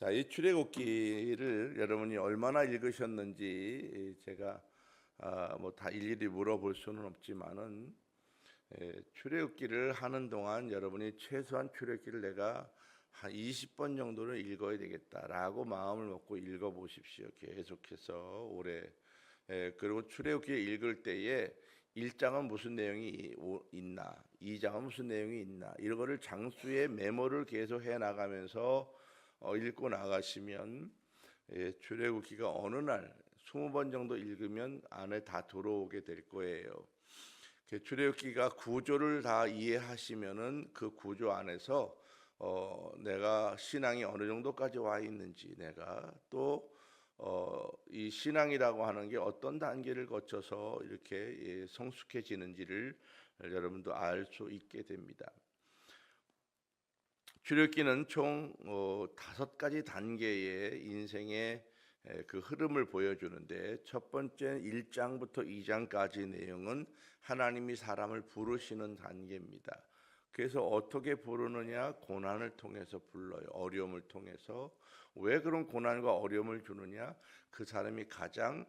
자, 이 출애굽기를 여러분이 얼마나 읽으셨는지 제가 뭐 다 일일이 물어볼 수는 없지만은 출애굽기를 하는 동안 여러분이 최소한 출애굽기를 내가 한 20번 정도는 읽어야 되겠다라고 마음을 먹고 읽어 보십시오. 계속해서 올해. 그리고 출애굽기 읽을 때에 1장은 무슨 내용이 있나, 2장은 무슨 내용이 있나, 이거를 장수의 메모를 계속 해 나가면서 읽고 나가시면 출애굽기가 어느 날 20번 정도 읽으면 안에 다 들어오게 될 거예요. 출애굽기가 구조를 다 이해하시면은 그 구조 안에서 내가 신앙이 어느 정도까지 와 있는지, 내가 또 이 신앙이라고 하는 게 어떤 단계를 거쳐서 이렇게 성숙해지는지를 여러분도 알 수 있게 됩니다. 출애굽기는 총 5가지 단계의 인생의 그 흐름을 보여주는데, 첫 번째 1장부터 2장까지 내용은 하나님이 사람을 부르시는 단계입니다. 그래서 어떻게 부르느냐? 고난을 통해서 불러요. 어려움을 통해서. 왜 그런 고난과 어려움을 주느냐? 그 사람이 가장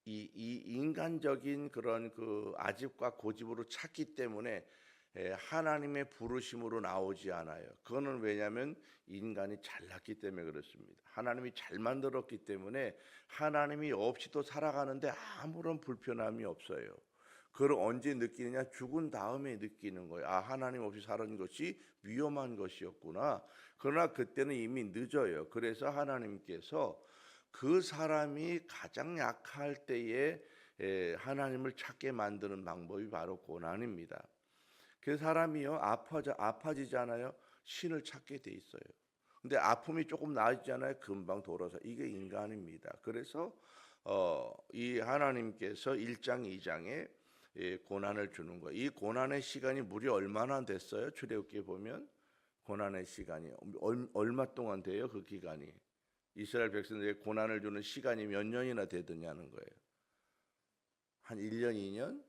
이 인간적인 그런 그 아집과 고집으로 찾기 때문에 하나님의 부르심으로 나오지 않아요. 그거는 왜냐하면 인간이 잘났기 때문에 그렇습니다. 하나님이 잘 만들었기 때문에 하나님이 없이도 살아가는데 아무런 불편함이 없어요. 그걸 언제 느끼느냐? 죽은 다음에 느끼는 거예요. 아, 하나님 없이 사는 것이 위험한 것이었구나. 그러나 그때는 이미 늦어요. 그래서 하나님께서 그 사람이 가장 약할 때에 하나님을 찾게 만드는 방법이 바로 고난입니다. 그 사람이요 아파지잖아요. 신을 찾게 돼 있어요. 근데 아픔이 조금 나아지잖아요. 금방 돌아서. 이게 인간입니다. 그래서 이 하나님께서 1장 2장에 고난을 주는 거예요. 이 고난의 시간이 무려 얼마나 됐어요? 출애굽기에 보면 고난의 시간이 얼마 동안 돼요? 그 기간이. 이스라엘 백성들에게 고난을 주는 시간이 몇 년이나 되느냐는 거예요. 한 1년, 2년?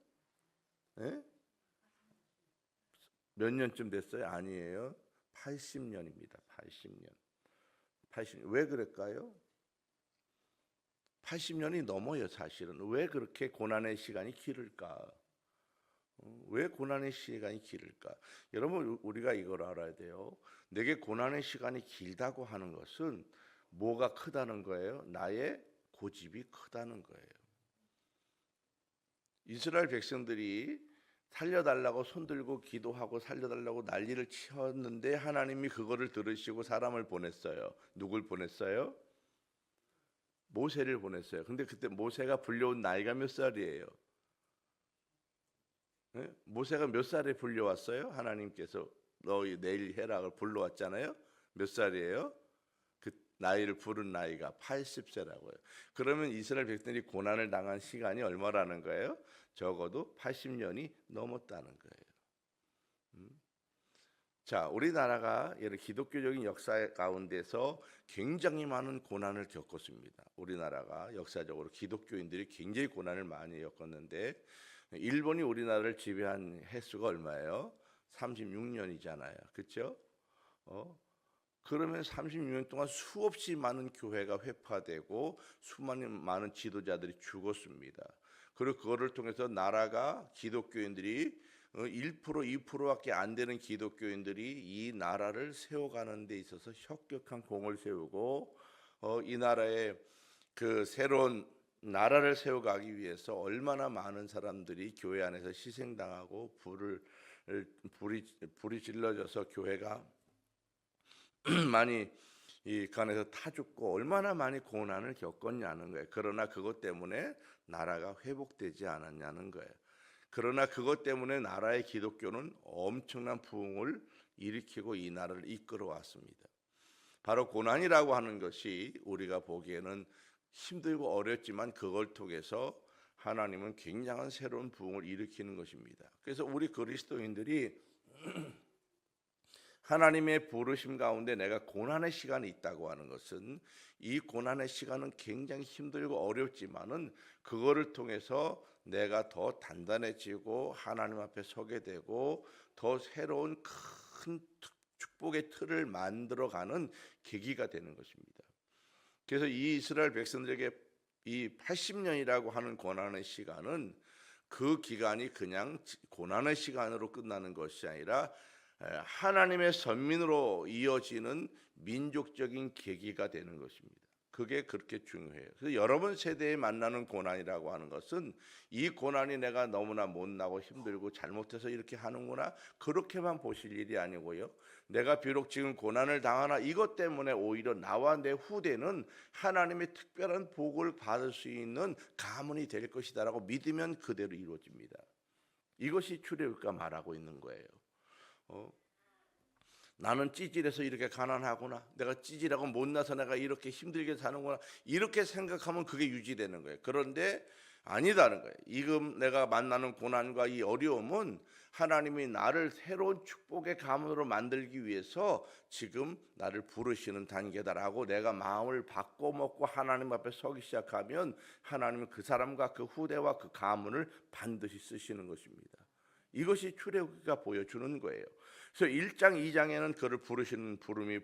예? 몇 년쯤 됐어요? 아니에요. 80년입니다. 80년. 80년. 왜 그럴까요? 80년이 넘어요, 사실은. 왜 그렇게 고난의 시간이 길을까? 왜 고난의 시간이 길을까? 여러분, 우리가 이걸 알아야 돼요. 내게 고난의 시간이 길다고 하는 것은 뭐가 크다는 거예요? 나의 고집이 크다는 거예요. 이스라엘 백성들이 살려달라고 손들고 기도하고 살려달라고 난리를 치었는데 하나님이 그거를 들으시고 사람을 보냈어요. 누굴 보냈어요? 모세를 보냈어요. 근데 그때 모세가 불려온 나이가 몇 살이에요? 네? 모세가 몇 살에 불려왔어요? 하나님께서 너희 내일 해라 불러왔잖아요. 몇 살이에요? 그 나이를 부른 나이가 80세라고요. 그러면 이스라엘 백성들이 고난을 당한 시간이 얼마라는 거예요? 적어도 80년이 넘었다는 거예요. 자, 우리나라가 이런 기독교적인 역사 가운데서 굉장히 많은 고난을 겪었습니다. 우리나라가 역사적으로 기독교인들이 굉장히 고난을 많이 겪었는데, 일본이 우리나라를 지배한 횟수가 얼마예요? 36년이잖아요. 그렇죠? 그러면 36년 동안 수없이 많은 교회가 회파되고 수많은 많은 지도자들이 죽었습니다. 그리고 그거를 통해서 나라가 기독교인들이 1% 2%밖에 안 되는 기독교인들이 이 나라를 세워가는 데 있어서 혁혁한 공을 세우고 이 나라의 그 새로운 나라를 세워가기 위해서 얼마나 많은 사람들이 교회 안에서 희생당하고 불이 질러져서 교회가 많이 이 간에서 타 죽고 얼마나 많이 고난을 겪었냐는 거예요. 그러나 그것 때문에 나라가 회복되지 않았냐는 거예요. 그러나 그것 때문에 나라의 기독교는 엄청난 부흥을 일으키고 이 나라를 이끌어 왔습니다. 바로 고난이라고 하는 것이 우리가 보기에는 힘들고 어렵지만 그걸 통해서 하나님은 굉장한 새로운 부흥을 일으키는 것입니다. 그래서 우리 그리스도인들이 하나님의 부르심 가운데 내가 고난의 시간이 있다고 하는 것은, 이 고난의 시간은 굉장히 힘들고 어렵지만은 그거를 통해서 내가 더 단단해지고 하나님 앞에 서게 되고 더 새로운 큰 축복의 틀을 만들어가는 계기가 되는 것입니다. 그래서 이 이스라엘 백성들에게 이 80년이라고 하는 고난의 시간은 그 기간이 그냥 고난의 시간으로 끝나는 것이 아니라 하나님의 선민으로 이어지는 민족적인 계기가 되는 것입니다. 그게 그렇게 중요해요. 그래서 여러분 세대에 만나는 고난이라고 하는 것은 이 고난이 내가 너무나 못나고 힘들고 잘못해서 이렇게 하는구나 그렇게만 보실 일이 아니고요. 내가 비록 지금 고난을 당하나 이것 때문에 오히려 나와 내 후대는 하나님의 특별한 복을 받을 수 있는 가문이 될 것이다라고 믿으면 그대로 이루어집니다. 이것이 출애굽기가 말하고 있는 거예요. 나는 찌질해서 이렇게 가난하구나. 내가 찌질하고 못나서 내가 이렇게 힘들게 사는구나. 이렇게 생각하면 그게 유지되는 거예요. 그런데 아니다는 거예요. 지금 내가 만나는 고난과 이 어려움은 하나님이 나를 새로운 축복의 가문으로 만들기 위해서 지금 나를 부르시는 단계다라고 내가 마음을 바꿔먹고 하나님 앞에 서기 시작하면 하나님은 그 사람과 그 후대와 그 가문을 반드시 쓰시는 것입니다. 이것이 출애굽기가 보여주는 거예요. 그래서 1장, 2장에는 그를 부르시는 부름이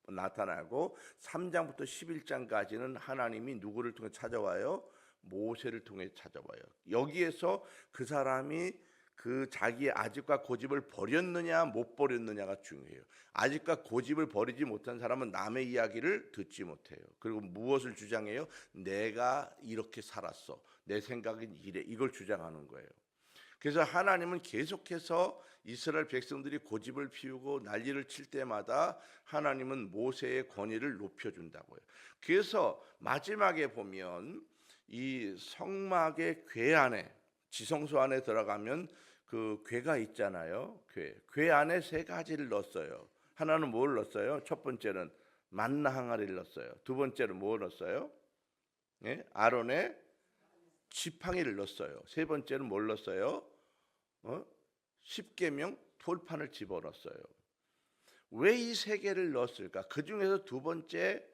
나타나고 3장부터 11장까지는 하나님이 누구를 통해 찾아와요? 모세를 통해 찾아와요. 여기에서 그 사람이 그 자기의 아집과 고집을 버렸느냐 못 버렸느냐가 중요해요. 아집과 고집을 버리지 못한 사람은 남의 이야기를 듣지 못해요. 그리고 무엇을 주장해요? 내가 이렇게 살았어. 내 생각은 이래. 이걸 주장하는 거예요. 그래서 하나님은 계속해서 이스라엘 백성들이 고집을 피우고 난리를 칠 때마다 하나님은 모세의 권위를 높여준다고요. 그래서 마지막에 보면 이 성막의 궤 안에, 지성소 안에 들어가면 그 궤가 있잖아요. 궤 안에 세 가지를 넣었어요. 하나는 뭘 넣었어요? 첫 번째는 만나 항아리를 넣었어요. 두 번째는 뭘 넣었어요? 아론의 지팡이를 넣었어요. 세 번째는 뭘 넣었어요? 십계명 돌판을 집어넣었어요. 왜 이 세 개를 넣었을까? 그 중에서 두 번째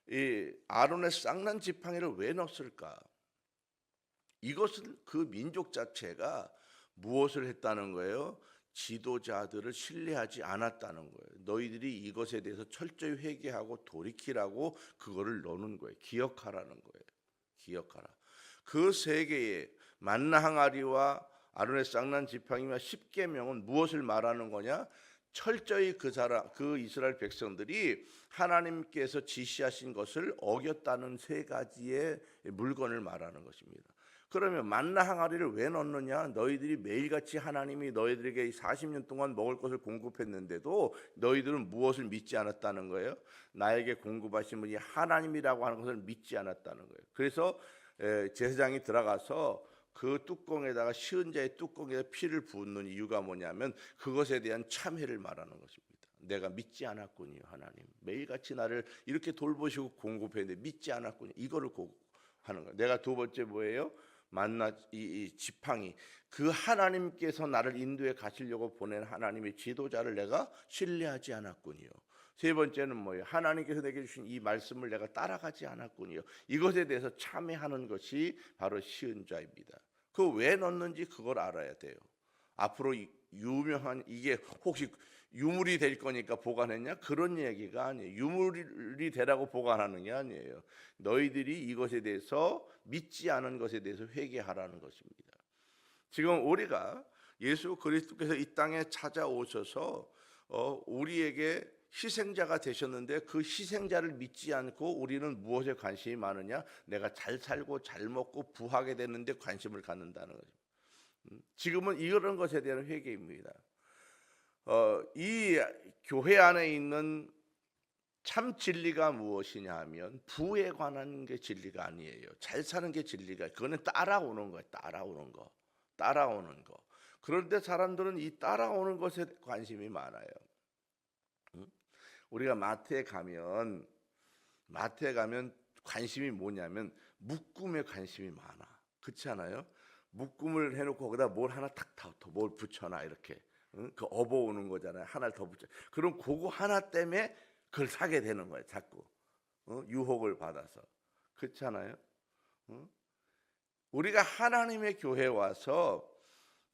이 아론의 쌍난 지팡이를 왜 넣었을까? 이것은 그 민족 자체가 무엇을 했다는 거예요? 지도자들을 신뢰하지 않았다는 거예요. 너희들이 이것에 대해서 철저히 회개하고 돌이키라고 그거를 넣는 거예요. 기억하라는 거예요. 기억하라. 그 세 개의 만나 항아리와 아론의 쌍난 지팡이와 십계명은 무엇을 말하는 거냐? 철저히 그 이스라엘 백성들이 하나님께서 지시하신 것을 어겼다는 세 가지의 물건을 말하는 것입니다. 그러면 만나 항아리를 왜 넣느냐? 너희들이 매일같이 하나님이 너희들에게 40년 동안 먹을 것을 공급했는데도 너희들은 무엇을 믿지 않았다는 거예요? 나에게 공급하신 분이 하나님이라고 하는 것을 믿지 않았다는 거예요. 그래서 제사장이 들어가서 그 뚜껑에다가 시은자의 뚜껑에다 피를 붓는 이유가 뭐냐면 그것에 대한 참회를 말하는 것입니다. 내가 믿지 않았군요. 하나님 매일같이 나를 이렇게 돌보시고 공급했는데 믿지 않았군요. 이거를 하는 거예요. 내가 두 번째 뭐예요? 만나 이 지팡이, 그 하나님께서 나를 인도에 가시려고 보낸 하나님의 지도자를 내가 신뢰하지 않았군요. 세 번째는 뭐예요? 하나님께서 내게 주신 이 말씀을 내가 따라가지 않았군요. 이것에 대해서 참회하는 것이 바로 시은자입니다. 그 왜 넣는지 그걸 알아야 돼요. 앞으로 유명한 이게 혹시 유물이 될 거니까 보관했냐? 그런 얘기가 아니에요. 유물이 되라고 보관하는 게 아니에요. 너희들이 이것에 대해서 믿지 않은 것에 대해서 회개하라는 것입니다. 지금 우리가 예수 그리스도께서 이 땅에 찾아오셔서 우리에게 희생자가 되셨는데 그 희생자를 믿지 않고 우리는 무엇에 관심이 많으냐? 내가 잘 살고 잘 먹고 부하게 되는데 관심을 갖는다는 거죠. 지금은 이런 것에 대한 회개입니다. 이 교회 안에 있는 참 진리가 무엇이냐 하면 부에 관한 게 진리가 아니에요. 잘 사는 게 진리가, 그거는 따라오는 거예요. 따라오는 거. 그런데 사람들은 이 따라오는 것에 관심이 많아요. 우리가 마트에 가면 관심이 뭐냐면 묶음에 관심이 많아. 그렇지 않아요? 묶음을 해놓고 거기다 뭘 하나 뭘 붙여놔 이렇게. 그 업어오는 거잖아요. 하나를 더 붙여. 그럼 그거 하나 때문에 그걸 사게 되는 거예요. 자꾸 유혹을 받아서. 그렇지 않아요? 우리가 하나님의 교회에 와서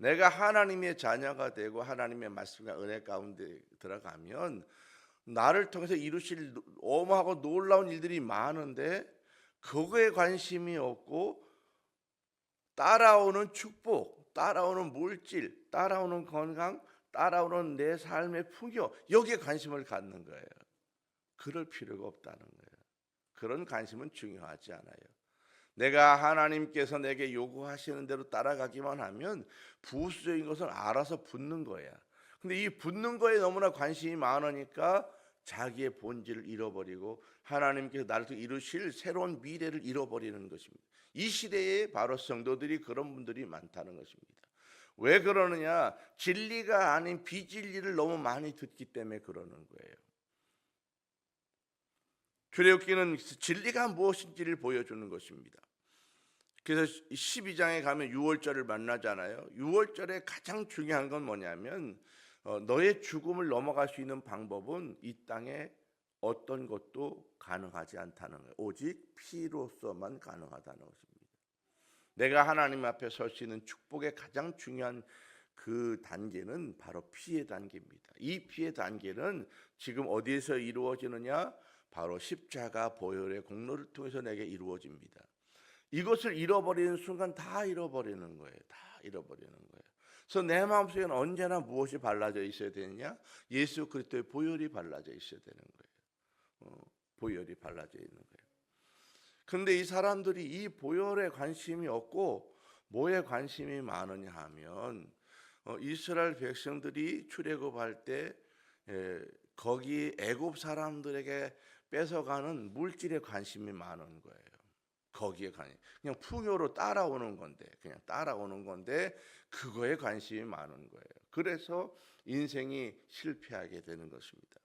내가 하나님의 자녀가 되고 하나님의 말씀과 은혜 가운데 들어가면 나를 통해서 이루실 어마하고 놀라운 일들이 많은데 그거에 관심이 없고 따라오는 축복, 따라오는 물질, 따라오는 건강, 따라오는 내 삶의 풍요, 여기에 관심을 갖는 거예요. 그럴 필요가 없다는 거예요. 그런 관심은 중요하지 않아요. 내가 하나님께서 내게 요구하시는 대로 따라가기만 하면 부수적인 것은 알아서 붙는 거야. 근데 이 붙는 거에 너무나 관심이 많으니까 자기의 본질을 잃어버리고 하나님께서 나를 이루실 새로운 미래를 잃어버리는 것입니다. 이 시대에 바로 성도들이 그런 분들이 많다는 것입니다. 왜 그러느냐? 진리가 아닌 비진리를 너무 많이 듣기 때문에 그러는 거예요. 출애굽기는 진리가 무엇인지를 보여주는 것입니다. 그래서 12장에 가면 유월절을 만나잖아요. 유월절에 가장 중요한 건 뭐냐면 너의 죽음을 넘어갈 수 있는 방법은 이 땅에 어떤 것도 가능하지 않다는 거예요. 오직 피로서만 가능하다는 것입니다. 내가 하나님 앞에 설 수 있는 축복의 가장 중요한 그 단계는 바로 피의 단계입니다. 이 피의 단계는 지금 어디에서 이루어지느냐? 바로 십자가 보혈의 공로를 통해서 내게 이루어집니다. 이것을 잃어버리는 순간 다 잃어버리는 거예요. 다 잃어버리는 거예요. 그래서 내 마음속에는 언제나 무엇이 발라져 있어야 되느냐? 예수 그리스도의 보혈이 발라져 있어야 되는 거예요. 보혈이 발라져 있는 거예요. 그런데 이 사람들이 이 보혈에 관심이 없고 뭐에 관심이 많으냐 하면 이스라엘 백성들이 출애굽할 때 거기 애굽 사람들에게 뺏어가는 물질에 관심이 많은 거예요. 거기에 그냥 풍요로 따라오는 건데, 그냥 따라오는 건데 그거에 관심이 많은 거예요. 그래서 인생이 실패하게 되는 것입니다.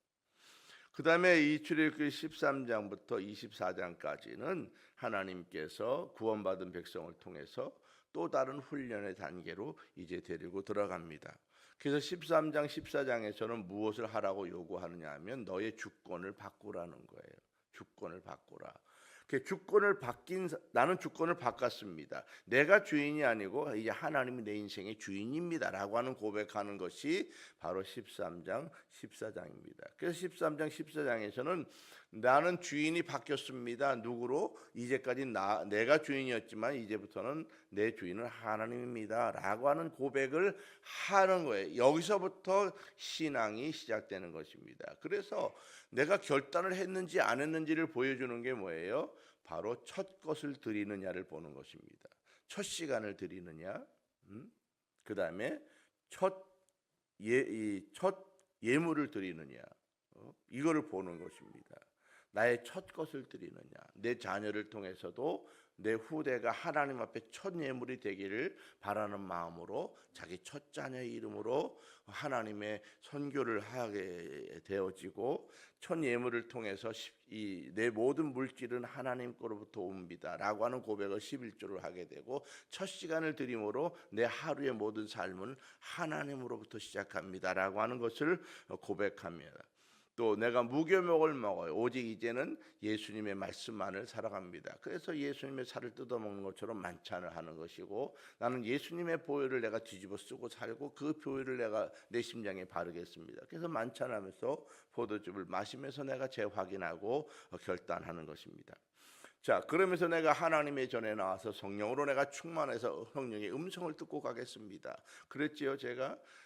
그 다음에 이 출애굽기 13장부터 24장까지는 하나님께서 구원받은 백성을 통해서 또 다른 훈련의 단계로 이제 데리고 들어갑니다. 그래서 13장, 14장에서는 무엇을 하라고 요구하느냐 하면 너의 주권을 바꾸라는 거예요. 주권을 바꾸라. 나는 주권을 바꿨습니다. 내가 주인이 아니고 이제 하나님이 내 인생의 주인입니다라고 하는 고백하는 것이 바로 13장, 14장입니다. 그래서 13장, 14장에서는 나는 주인이 바뀌었습니다. 누구로? 이제까지 내가 주인이었지만 이제부터는 내 주인은 하나님입니다라고 하는 고백을 하는 거예요. 여기서부터 신앙이 시작되는 것입니다. 그래서 내가 결단을 했는지 안 했는지를 보여주는 게 뭐예요? 바로 첫 것을 드리느냐를 보는 것입니다. 첫 시간을 드리느냐, 그 다음에 첫 예물을 드리느냐, 이거를 보는 것입니다. 나의 첫 것을 드리느냐, 내 자녀를 통해서도 내 후대가 하나님 앞에 첫 예물이 되기를 바라는 마음으로 자기 첫 자녀의 이름으로 하나님의 선교를 하게 되어지고 첫 예물을 통해서 내 모든 물질은 하나님 거로부터 옵니다라고 하는 고백을 11조를 하게 되고 첫 시간을 드림으로 내 하루의 모든 삶은 하나님으로부터 시작합니다라고 하는 것을 고백합니다. 또 내가 무교목을 먹어요. 오직 이제는 예수님의 말씀만을 살아갑니다. 그래서 예수님의 살을 뜯어먹는 것처럼 만찬을 하는 것이고 나는 예수님의 보혈을 내가 뒤집어 쓰고 살고 그 보혈을 내가 내 심장에 바르겠습니다. 그래서 만찬하면서 포도즙을 마시면서 내가 재확인하고 결단하는 것입니다. 자, 그러면서 내가 하나님의 전에 나와서 성령으로 내가 충만해서 성령의 음성을 듣고 가겠습니다. 그랬지요.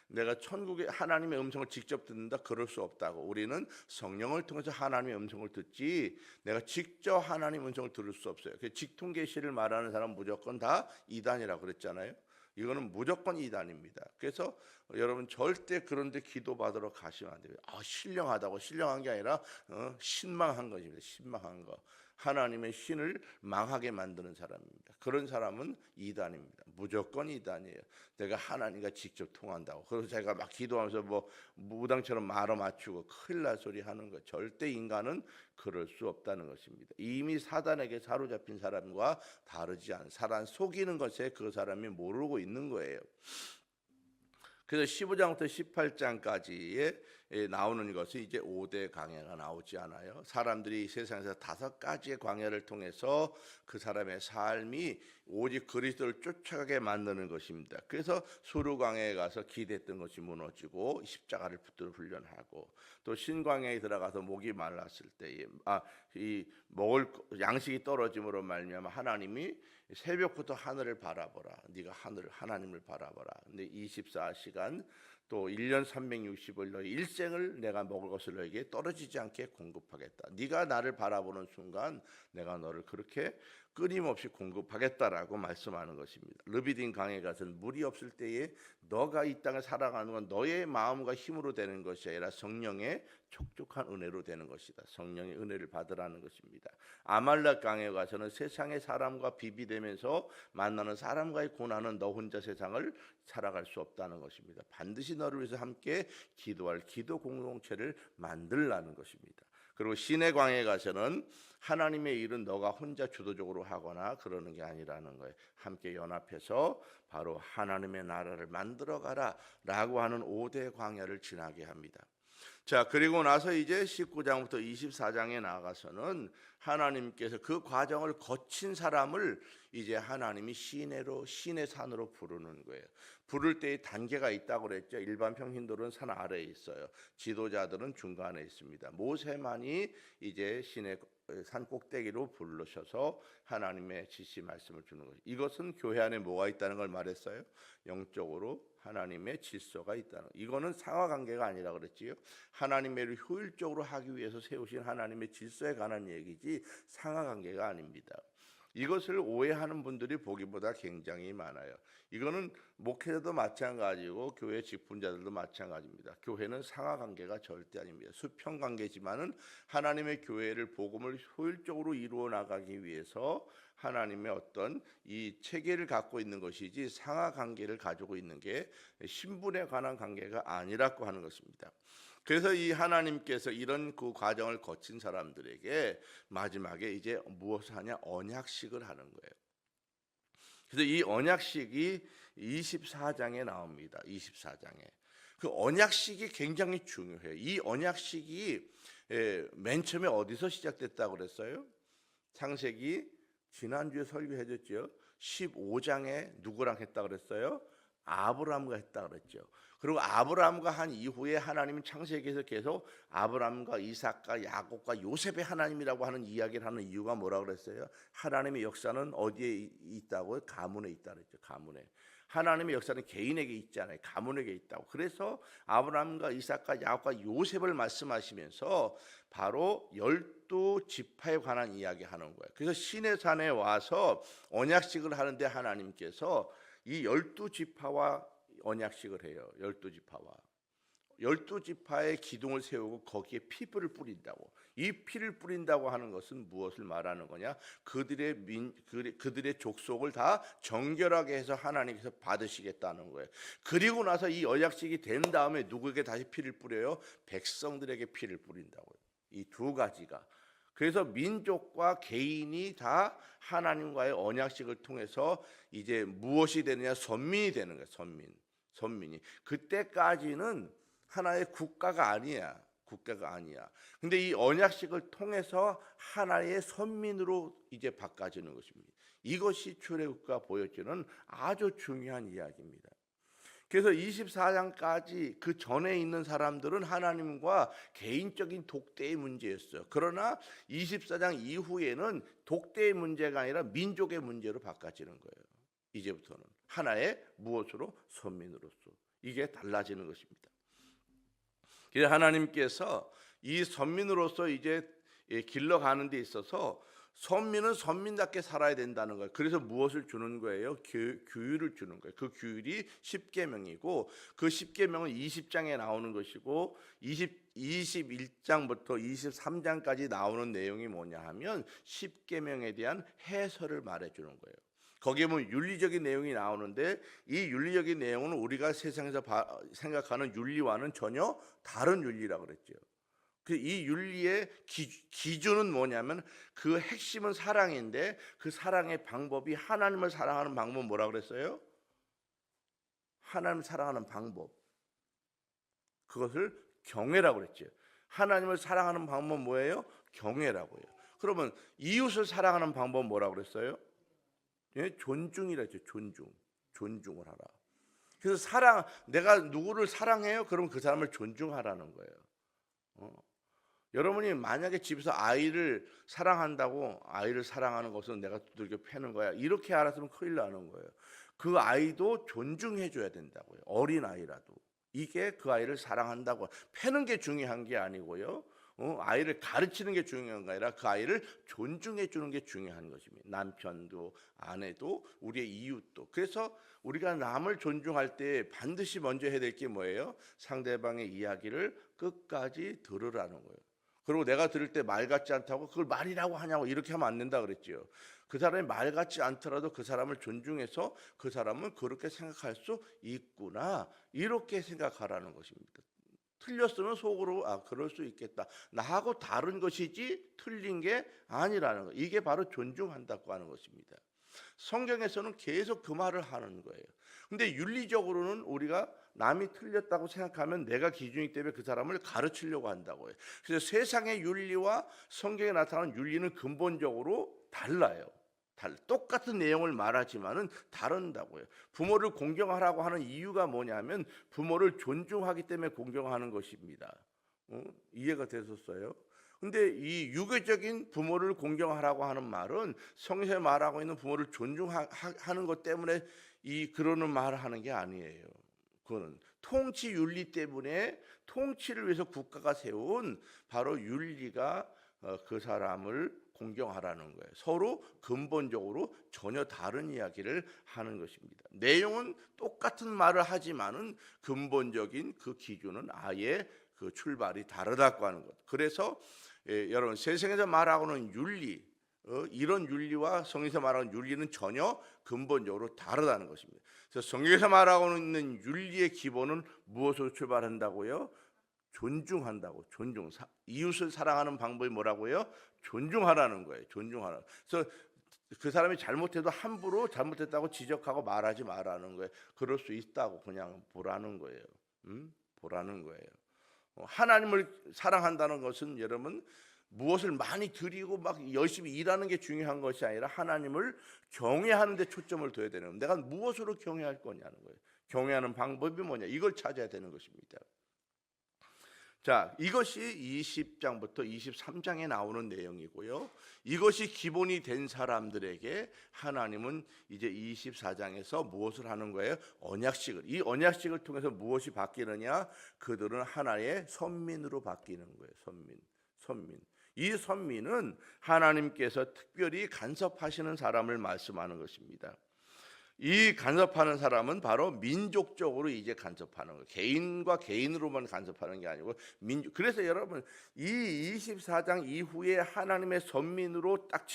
내가 천국의 하나님의 음성을 직접 듣는다, 그럴 수 없다고. 우리는 성령을 통해서 하나님의 음성을 듣지 내가 직접 하나님의 음성을 들을 수 없어요. 직통계시를 말하는 사람 무조건 다 이단이라고 그랬잖아요. 이거는 무조건 이단입니다. 그래서 여러분 절대 그런데 기도받으러 가시면 안 돼요. 신령하다고. 신령한 게 아니라 신망한 것입니다. 신망한 거. 하나님의 신을 망하게 만드는 사람입니다. 그런 사람은 이단입니다. 무조건 이단이에요. 내가 하나님과 직접 통한다고. 그래서 제가 막 기도하면서 무당처럼 말어 맞추고 큰일 날 소리 하는 거. 절대 인간은 그럴 수 없다는 것입니다. 이미 사단에게 사로잡힌 사람과 다르지 않은, 사단 속이는 것에 그 사람이 모르고 있는 거예요. 그래서 15장부터 18장까지에 나오는 것이 이제 5대 광야가 나오지 않아요. 사람들이 세상에서 5가지의 광야를 통해서 그 사람의 삶이 오직 그리스도를 쫓아가게 만드는 것입니다. 그래서 수르광야에 가서 기대했던 것이 무너지고 십자가를 붙들어 훈련하고, 또 신광야에 들어가서 목이 말랐을 때에 이 먹을 양식이 떨어짐으로 말미암아 하나님이 새벽부터 하늘을 바라보라. 네가 하나님을 바라보라. 근데 24시간 또 1년 360일 너희 일생을 내가 먹을 것을 너에게 떨어지지 않게 공급하겠다. 네가 나를 바라보는 순간 내가 너를 그렇게 끊임없이 공급하겠다라고 말씀하는 것입니다. 르비딘 강에 가서는 물이 없을 때에 너가 이 땅을 살아가는 건 너의 마음과 힘으로 되는 것이 아니라 성령의 촉촉한 은혜로 되는 것이다. 성령의 은혜를 받으라는 것입니다. 아말렉 강에 가서는 세상의 사람과 비비되면서 만나는 사람과의 고난은 너 혼자 세상을 살아갈 수 없다는 것입니다. 반드시 너를 위해서 함께 기도할 기도 공동체를 만들라는 것입니다. 그리고 시내 광야에 가서는 하나님의 일은 너가 혼자 주도적으로 하거나 그러는 게 아니라는 거예요. 함께 연합해서 바로 하나님의 나라를 만들어 가라 라고 하는 5대 광야를 지나게 합니다. 자, 그리고 나서 이제 19장부터 24장에 나가서는 하나님께서 그 과정을 거친 사람을 이제 하나님이 신의 산으로 부르는 거예요. 부를 때의 단계가 있다고 그랬죠. 일반 평신도는 산 아래에 있어요. 지도자들은 중간에 있습니다. 모세만이 이제 신의 산 꼭대기로 부르셔서 하나님의 지시 말씀을 주는 거죠. 이것은 교회 안에 뭐가 있다는 걸 말했어요? 영적으로 하나님의 질서가 있다는 거. 이거는 상하관계가 아니라 그랬지요. 하나님의 일을 효율적으로 하기 위해서 세우신 하나님의 질서에 관한 얘기지 상하관계가 아닙니다. 이것을 오해하는 분들이 보기보다 굉장히 많아요. 이거는 목회자도 마찬가지고 교회 직분자들도 마찬가지입니다. 교회는 상하관계가 절대 아닙니다. 수평관계지만은 하나님의 교회를 복음을 효율적으로 이루어 나가기 위해서 하나님의 어떤 이 체계를 갖고 있는 것이지 상하관계를 가지고 있는 게 신분에 관한 관계가 아니라고 하는 것입니다. 그래서 이 하나님께서 이런 그 과정을 거친 사람들에게 마지막에 이제 무엇을 하냐? 언약식을 하는 거예요. 그래서 이 언약식이 24장에 나옵니다. 24장에. 그 언약식이 굉장히 중요해요. 이 언약식이 맨 처음에 어디서 시작됐다고 그랬어요? 창세기 지난주에 설교해 줬죠. 15장에 누구랑 했다 그랬어요? 아브라함과 했다 그랬죠. 그리고 아브라함과 한 이후에 하나님은 창세기에서 계속 아브라함과 이삭과 야곱과 요셉의 하나님이라고 하는 이야기를 하는 이유가 뭐라고 그랬어요? 하나님의 역사는 어디에 있다고요? 가문에 있다 그랬죠. 가문에. 하나님의 역사는 개인에게 있잖아요. 가문에게 있다고. 그래서 아브라함과 이삭과 야곱과 요셉을 말씀하시면서 바로 12지파에 관한 이야기하는 거예요. 그래서 시내산에 와서 언약식을 하는데 하나님께서 이 12지파와 언약식을 해요. 12지파와 12지파의 기둥을 세우고 거기에 피부를 뿌린다고. 이 피를 뿌린다고 하는 것은 무엇을 말하는 거냐? 그들의 족속을 다 정결하게 해서 하나님께서 받으시겠다는 거예요. 그리고 나서 이 언약식이 된 다음에 누구에게 다시 피를 뿌려요? 백성들에게 피를 뿌린다고요. 이 두 가지가. 그래서 민족과 개인이 다 하나님과의 언약식을 통해서 이제 무엇이 되느냐? 선민이 되는 거예요. 선민이. 그때까지는 하나의 국가가 아니야. 국가가 아니야. 근데 이 언약식을 통해서 하나의 선민으로 이제 바꿔지는 것입니다. 이것이 출애굽과 보여주는 아주 중요한 이야기입니다. 그래서 24장까지 그 전에 있는 사람들은 하나님과 개인적인 독대의 문제였어요. 그러나 24장 이후에는 독대의 문제가 아니라 민족의 문제로 바꿔지는 거예요. 이제부터는 하나의 무엇으로? 선민으로서. 이게 달라지는 것입니다. 그래서 하나님께서 이 선민으로서 이제 길러가는 데 있어서 선민은 선민답게 살아야 된다는 거예요. 그래서 무엇을 주는 거예요? 규율을 주는 거예요. 그 규율이 10계명이고 그 10계명은 20장에 나오는 것이고 21장부터 23장까지 나오는 내용이 뭐냐 하면 10계명에 대한 해설을 말해주는 거예요. 거기에 보면 윤리적인 내용이 나오는데 이 윤리적인 내용은 우리가 세상에서 생각하는 윤리와는 전혀 다른 윤리라고 그랬죠. 이 윤리의 기준은 뭐냐면 그 핵심은 사랑인데 그 사랑의 방법이 하나님을 사랑하는 방법은 뭐라고 그랬어요? 하나님을 사랑하는 방법. 그것을 경외라고 그랬죠. 하나님을 사랑하는 방법은 뭐예요? 경외라고요. 그러면 이웃을 사랑하는 방법은 뭐라고 그랬어요? 예? 존중이라 했죠. 존중을 하라. 그래서 내가 누구를 사랑해요? 그럼 그 사람을 존중하라는 거예요. 여러분이 만약에 집에서 아이를 사랑한다고 아이를 사랑하는 것은 내가 두들겨 패는 거야, 이렇게 알았으면 큰일 나는 거예요. 그 아이도 존중해 줘야 된다고요. 어린 아이라도. 이게 그 아이를 사랑한다고. 패는 게 중요한 게 아니고요. 아이를 가르치는 게 중요한 게 아니라 그 아이를 존중해 주는 게 중요한 것입니다. 남편도 아내도 우리의 이웃도. 그래서 우리가 남을 존중할 때 반드시 먼저 해야 될 게 뭐예요? 상대방의 이야기를 끝까지 들으라는 거예요. 그리고 내가 들을 때 말 같지 않다고 그걸 말이라고 하냐고 이렇게 하면 안 된다 그랬죠. 그 사람이 말 같지 않더라도 그 사람을 존중해서 그 사람은 그렇게 생각할 수 있구나, 이렇게 생각하라는 것입니다. 틀렸으면 속으로 그럴 수 있겠다, 나하고 다른 것이지 틀린 게 아니라는 거. 이게 바로 존중한다고 하는 것입니다. 성경에서는 계속 그 말을 하는 거예요. 근데 윤리적으로는 우리가 남이 틀렸다고 생각하면 내가 기준이기 때문에 그 사람을 가르치려고 한다고요. 그래서 세상의 윤리와 성경에 나타나는 윤리는 근본적으로 달라요. 똑같은 내용을 말하지만은 다른다고요. 부모를 공경하라고 하는 이유가 뭐냐면 부모를 존중하기 때문에 공경하는 것입니다. 이해가 되셨어요? 근데 이 유교적인 부모를 공경하라고 하는 말은 성경에 말하고 있는 부모를 존중하는 것 때문에 그러는 말을 하는 게 아니에요. 그거는 통치 윤리 때문에, 통치를 위해서 국가가 세운 바로 윤리가 그 사람을 공경하라는 거예요. 서로 근본적으로 전혀 다른 이야기를 하는 것입니다. 내용은 똑같은 말을 하지만은 근본적인 그 기준은 아예 그 출발이 다르다고 하는 것. 그래서 여러분, 세상에서 말하고는 윤리, 이런 윤리와 성경에서 말하는 윤리는 전혀 근본적으로 다르다는 것입니다. 그래서 성경에서 말하고 있는 윤리의 기본은 무엇으로 출발한다고요? 존중한다고. 이웃을 사랑하는 방법이 뭐라고요? 존중하라는 거예요. 존중하라. 그래서 그 사람이 잘못해도 함부로 잘못했다고 지적하고 말하지 말라는 거예요. 그럴 수 있다고 그냥 보라는 거예요. 보라는 거예요. 하나님을 사랑한다는 것은 여러분 무엇을 많이 드리고 막 열심히 일하는 게 중요한 것이 아니라 하나님을 경외하는 데 초점을 둬야 되는 거예요. 내가 무엇으로 경외할 거냐는 거예요. 경외하는 방법이 뭐냐, 이걸 찾아야 되는 것입니다. 자, 이것이 20장부터 23장에 나오는 내용이고요. 이것이 기본이 된 사람들에게 하나님은 이제 24장에서 무엇을 하는 거예요? 언약식을. 이 언약식을 통해서 무엇이 바뀌느냐? 그들은 하나의 선민으로 바뀌는 거예요. 선민. 이 선민은 하나님께서 특별히 간섭하시는 사람을 말씀하는 것입니다. 이 간섭하는 사람은 바로 민족적으로 이제 간섭하는 거예요. 개인과 개인으로만 간섭하는 게 아니고 민족. 그래서 여러분, 이 24장 이후에 하나님의 선민으로 딱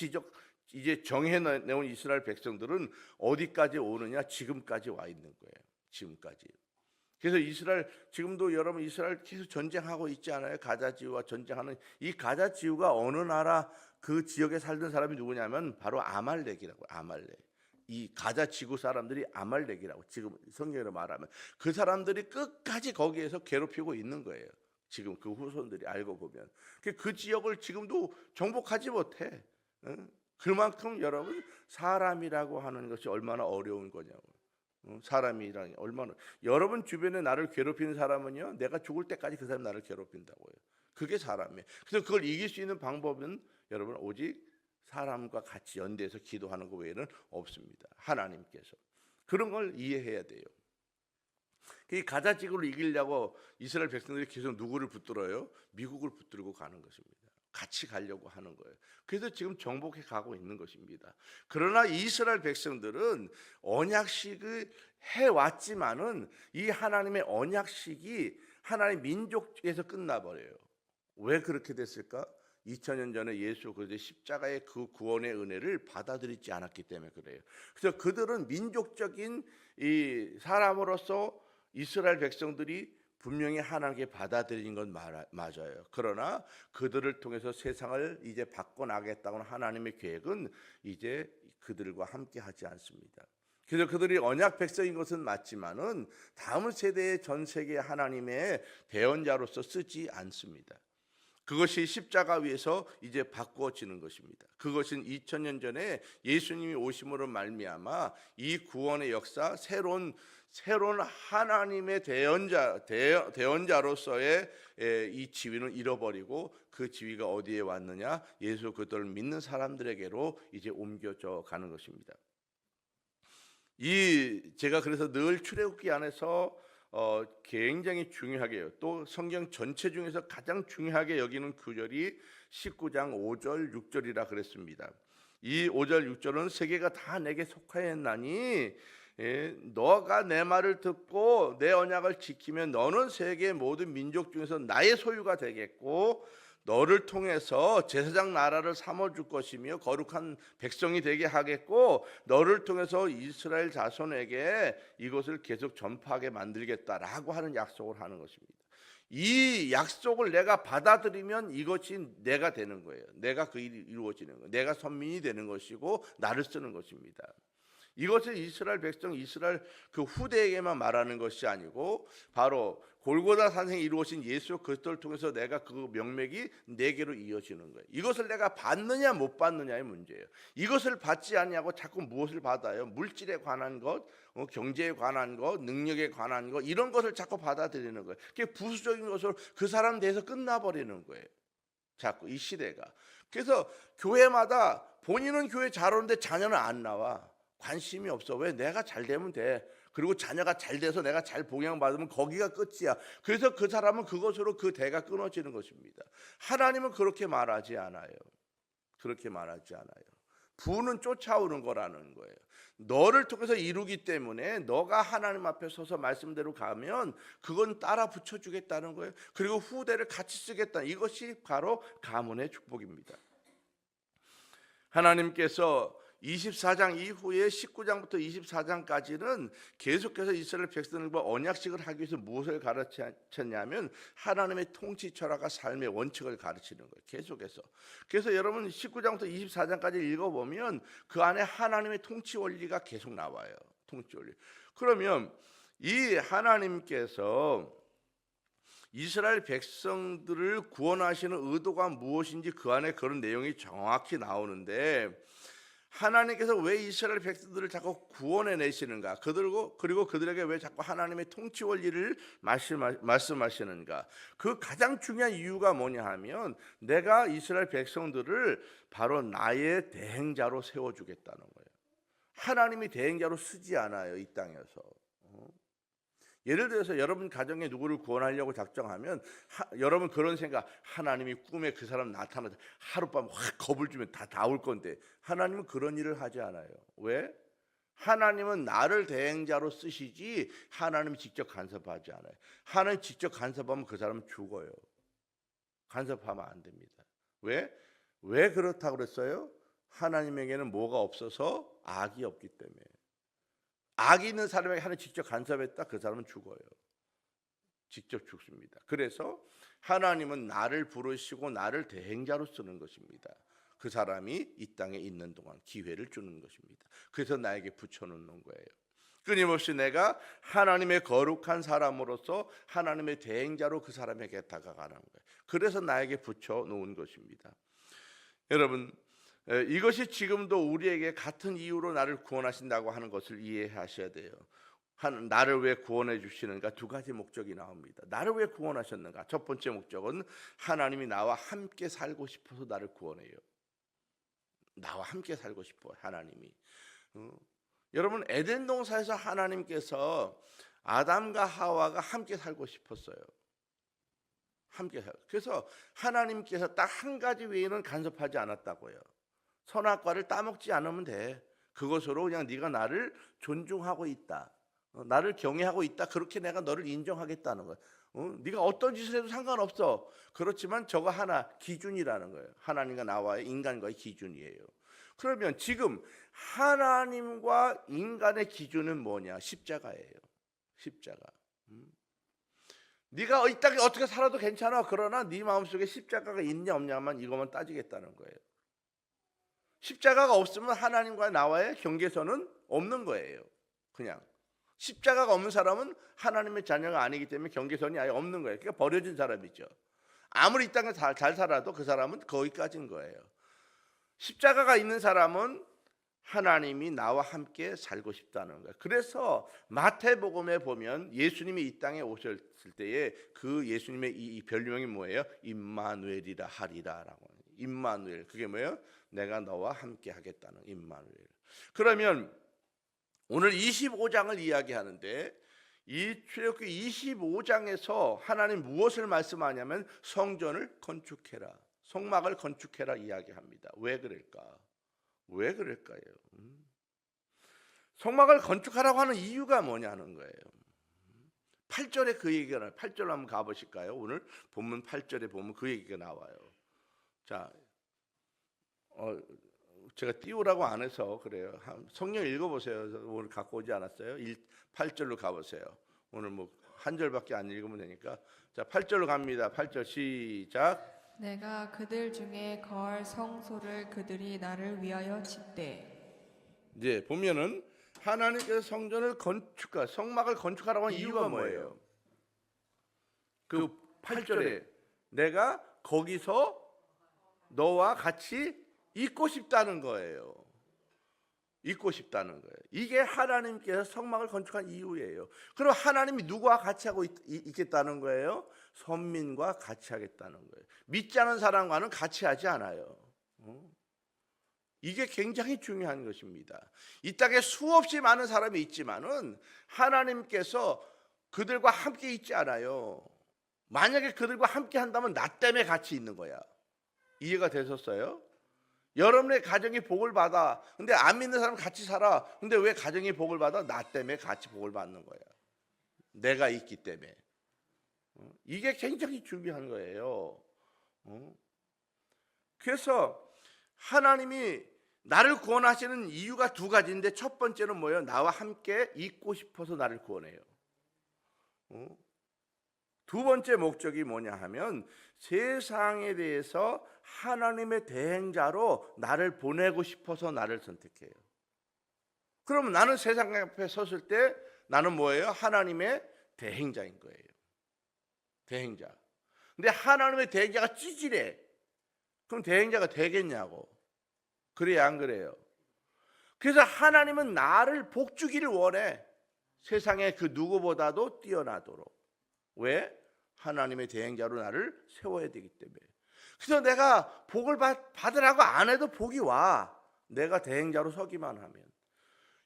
이제 정해내온 이스라엘 백성들은 어디까지 오느냐? 지금까지 와 있는 거예요. 지금까지. 그래서 지금도 여러분 이스라엘 계속 전쟁하고 있지 않아요? 가자 지구와 전쟁하는 이 가자 지구가 어느 나라 그 지역에 살던 사람이 누구냐면 바로 아말렉이라고. 아말렉. 이 가자 지구 사람들이 아말렉이라고 지금 성경으로 말하면 그 사람들이 끝까지 거기에서 괴롭히고 있는 거예요. 지금 그 후손들이 알고 보면 그 지역을 지금도 정복하지 못해. 그만큼 여러분 사람이라고 하는 것이 얼마나 어려운 거냐고. 사람이라는 얼마나, 여러분 주변에 나를 괴롭히는 사람은요, 내가 죽을 때까지 그 사람 나를 괴롭힌다고요. 그게 사람이에요. 그래서 그걸 이길 수 있는 방법은 여러분 오직 사람과 같이 연대해서 기도하는 것 외에는 없습니다. 하나님께서 그런 걸 이해해야 돼요. 이 가자 지구를 이기려고 이스라엘 백성들이 계속 누구를 붙들어요? 미국을 붙들고 가는 것입니다. 같이 가려고 하는 거예요. 그래서 지금 정복해 가고 있는 것입니다. 그러나 이스라엘 백성들은 언약식을 해왔지만은 이 하나님의 언약식이 하나님의 민족에서 끝나버려요. 왜 그렇게 됐을까? 2000년 전에 예수 그리스도의 십자가의 그 구원의 은혜를 받아들이지 않았기 때문에 그래요. 그래서 그들은 민족적인 이 사람으로서 이스라엘 백성들이 분명히 하나님께 받아들인 건 맞아요. 그러나 그들을 통해서 세상을 이제 바꿔나가겠다는 하나님의 계획은 이제 그들과 함께 하지 않습니다. 그래서 그들이 언약 백성인 것은 맞지만은 다음 세대의 전 세계 하나님의 대언자로서 쓰지 않습니다. 그것이 십자가 위에서 이제 바꾸어지는 것입니다. 그것은 2000년 전에 예수님이 오심으로 말미암아 이 구원의 역사, 새로운 하나님의 대언자로서의 이 지위는 잃어버리고 그 지위가 어디에 왔느냐? 예수 그리스도를 믿는 사람들에게로 이제 옮겨져 가는 것입니다. 제가 그래서 늘 출애굽기 안에서 굉장히 중요하게요. 또 성경 전체 중에서 가장 중요하게 여기는 구절이 19장 5절 6절이라 그랬습니다. 이 5절 6절은 세계가 다 내게 속하였나니 너가 내 말을 듣고 내 언약을 지키면 너는 세계 모든 민족 중에서 나의 소유가 되겠고 너를 통해서 제사장 나라를 삼아줄 것이며 거룩한 백성이 되게 하겠고 너를 통해서 이스라엘 자손에게 이것을 계속 전파하게 만들겠다라고 하는 약속을 하는 것입니다. 이 약속을 내가 받아들이면 이것이 내가 되는 거예요. 내가 그 일이 이루어지는 거예요. 내가 선민이 되는 것이고 나를 쓰는 것입니다. 이것을 이스라엘 백성, 이스라엘 그 후대에게만 말하는 것이 아니고 바로 골고다 산생이 이루어진 예수 그리스도를 통해서 내가 그 명맥이 내게로 이어지는 거예요. 이것을 내가 받느냐 못 받느냐의 문제예요. 이것을 받지 않냐고 자꾸 무엇을 받아요? 물질에 관한 것, 경제에 관한 것, 능력에 관한 것 이런 것을 자꾸 받아들이는 거예요. 그게 부수적인 것으로 그 사람 대해서 끝나버리는 거예요. 자꾸 이 시대가. 그래서 교회마다 본인은 교회 잘 오는데 자녀는 안 나와. 관심이 없어. 왜? 내가 잘 되면 돼. 그리고 자녀가 잘 돼서 내가 잘 봉양받으면 거기가 끝이야. 그래서 그 사람은 그것으로 그 대가 끊어지는 것입니다. 하나님은 그렇게 말하지 않아요. 그렇게 말하지 않아요. 부는 쫓아오는 거라는 거예요. 너를 통해서 이루기 때문에 너가 하나님 앞에 서서 말씀대로 가면 그건 따라 붙여주겠다는 거예요. 그리고 후대를 같이 쓰겠다. 이것이 바로 가문의 축복입니다. 하나님께서 24장 이후에 19장부터 24장까지는 계속해서 이스라엘 백성들과 언약식을 하기 위해서 무엇을 가르쳤냐면 하나님의 통치 철학과 삶의 원칙을 가르치는 거예요. 계속해서. 그래서 여러분 19장부터 24장까지 읽어보면 그 안에 하나님의 통치 원리가 계속 나와요. 통치 원리. 그러면 이 하나님께서 이스라엘 백성들을 구원하시는 의도가 무엇인지 그 안에 그런 내용이 정확히 나오는데 하나님께서 왜 이스라엘 백성들을 자꾸 구원해내시는가? 그리고 그들에게 왜 자꾸 하나님의 통치 원리를 말씀하시는가? 그 가장 중요한 이유가 뭐냐 하면 내가 이스라엘 백성들을 바로 나의 대행자로 세워주겠다는 거예요. 하나님이 대행자로 쓰지 않아요. 이 땅에서. 예를 들어서 여러분 가정에 누구를 구원하려고 작정하면 여러분 그런 생각, 하나님이 꿈에 그 사람 나타나서 하룻밤 확 겁을 주면 다 나올 건데 하나님은 그런 일을 하지 않아요. 왜? 하나님은 나를 대행자로 쓰시지 하나님이 직접 간섭하지 않아요. 하나님 직접 간섭하면 그 사람은 죽어요. 간섭하면 안 됩니다. 왜? 왜 그렇다고 그랬어요? 하나님에게는 뭐가 없어서 악이 없기 때문에. 악이 있는 사람에게 하나님 직접 간섭했다, 그 사람은 죽어요. 직접 죽습니다. 그래서 하나님은 나를 부르시고 나를 대행자로 쓰는 것입니다. 그 사람이 이 땅에 있는 동안 기회를 주는 것입니다. 그래서 나에게 붙여놓는 거예요. 끊임없이 내가 하나님의 거룩한 사람으로서 하나님의 대행자로 그 사람에게 다가가는 거예요. 그래서 나에게 붙여놓은 것입니다. 여러분, 이것이 지금도 우리에게 같은 이유로 나를 구원하신다고 하는 것을 이해하셔야 돼요. 나를 왜 구원해 주시는가? 두 가지 목적이 나옵니다. 나를 왜 구원하셨는가? 첫 번째 목적은 하나님이 나와 함께 살고 싶어서 나를 구원해요. 나와 함께 살고 싶어요. 하나님이. 여러분 에덴 동산에서 하나님께서 아담과 하와가 함께 살고 싶었어요. 함께 살고. 그래서 하나님께서 딱 한 가지 외에는 간섭하지 않았다고요. 선악과를 따먹지 않으면 돼. 그것으로 그냥 네가 나를 존중하고 있다, 나를 경외하고 있다, 그렇게 내가 너를 인정하겠다는 거야. 네가 어떤 짓을 해도 상관없어. 그렇지만 저거 하나 기준이라는 거예요. 하나님과 나와의 인간과의 기준이에요. 그러면 지금 하나님과 인간의 기준은 뭐냐? 십자가예요. 십자가. 네가 이 땅에 어떻게 살아도 괜찮아. 그러나 네 마음속에 십자가가 있냐 없냐만 이것만 따지겠다는 거예요. 십자가가 없으면 하나님과 나와의 경계선은 없는 거예요. 그냥 십자가가 없는 사람은 하나님의 자녀가 아니기 때문에 경계선이 아예 없는 거예요. 그러니까 버려진 사람이죠. 아무리 이 땅에 잘 살아도 그 사람은 거기까지인 거예요. 십자가가 있는 사람은 하나님이 나와 함께 살고 싶다는 거예요. 그래서 마태복음에 보면 예수님이 이 땅에 오셨을 때에 그 예수님의 이 별명이 뭐예요? 임마누엘이라 하리라라고. 임마누엘, 그게 뭐예요? 내가 너와 함께 하겠다는 임마누엘. 그러면 오늘 25장을 이야기하는데 이 출애굽기 25장에서 하나님 무엇을 말씀하냐면 성전을 건축해라, 성막을 건축해라 이야기합니다. 왜 그럴까? 왜 그럴까요? 성막을 건축하라고 하는 이유가 뭐냐는 거예요. 8절에 그 얘기가 나와요. 8절 한번 가보실까요? 오늘 본문 8절에 보면 그 얘기가 나와요. 자, 제가 띄우라고 안 해서 그래요. 성경 읽어보세요. 오늘 갖고 오지 않았어요? 8절로 가보세요. 오늘 뭐 한 절밖에 안 읽으면 되니까. 자, 8절로 갑니다. 8절 시작. 내가 그들 중에 거할 성소를 그들이 나를 위하여 짓되. 이제 보면은 하나님께서 성전을 성막을 건축하라고 한 이유가 뭐예요? 그 8절에 내가 거기서 너와 같이 있고 싶다는 거예요. 있고 싶다는 거예요. 이게 하나님께서 성막을 건축한 이유예요. 그럼 하나님이 누구와 같이 하고 있겠다는 거예요? 선민과 같이 하겠다는 거예요. 믿지 않은 사람과는 같이 하지 않아요. 이게 굉장히 중요한 것입니다. 이 땅에 수없이 많은 사람이 있지만은 하나님께서 그들과 함께 있지 않아요. 만약에 그들과 함께 한다면 나 때문에 같이 있는 거야. 이해가 되셨어요? 여러분의 가정이 복을 받아. 근데 안 믿는 사람 같이 살아. 근데 왜 가정이 복을 받아? 나 때문에 같이 복을 받는 거야. 내가 있기 때문에. 이게 굉장히 중요한 거예요. 그래서 하나님이 나를 구원하시는 이유가 두 가지인데 첫 번째는 뭐예요? 나와 함께 있고 싶어서 나를 구원해요. 두 번째 목적이 뭐냐 하면 세상에 대해서 하나님의 대행자로 나를 보내고 싶어서 나를 선택해요. 그러면 나는 세상 앞에 섰을 때 나는 뭐예요? 하나님의 대행자인 거예요. 대행자. 근데 하나님의 대행자가 찌질해. 그럼 대행자가 되겠냐고. 그래야 안 그래요? 그래서 하나님은 나를 복주기를 원해. 세상에 그 누구보다도 뛰어나도록. 왜? 하나님의 대행자로 나를 세워야 되기 때문에. 그래서 내가 복을 받으라고 안 해도 복이 와. 내가 대행자로 서기만 하면.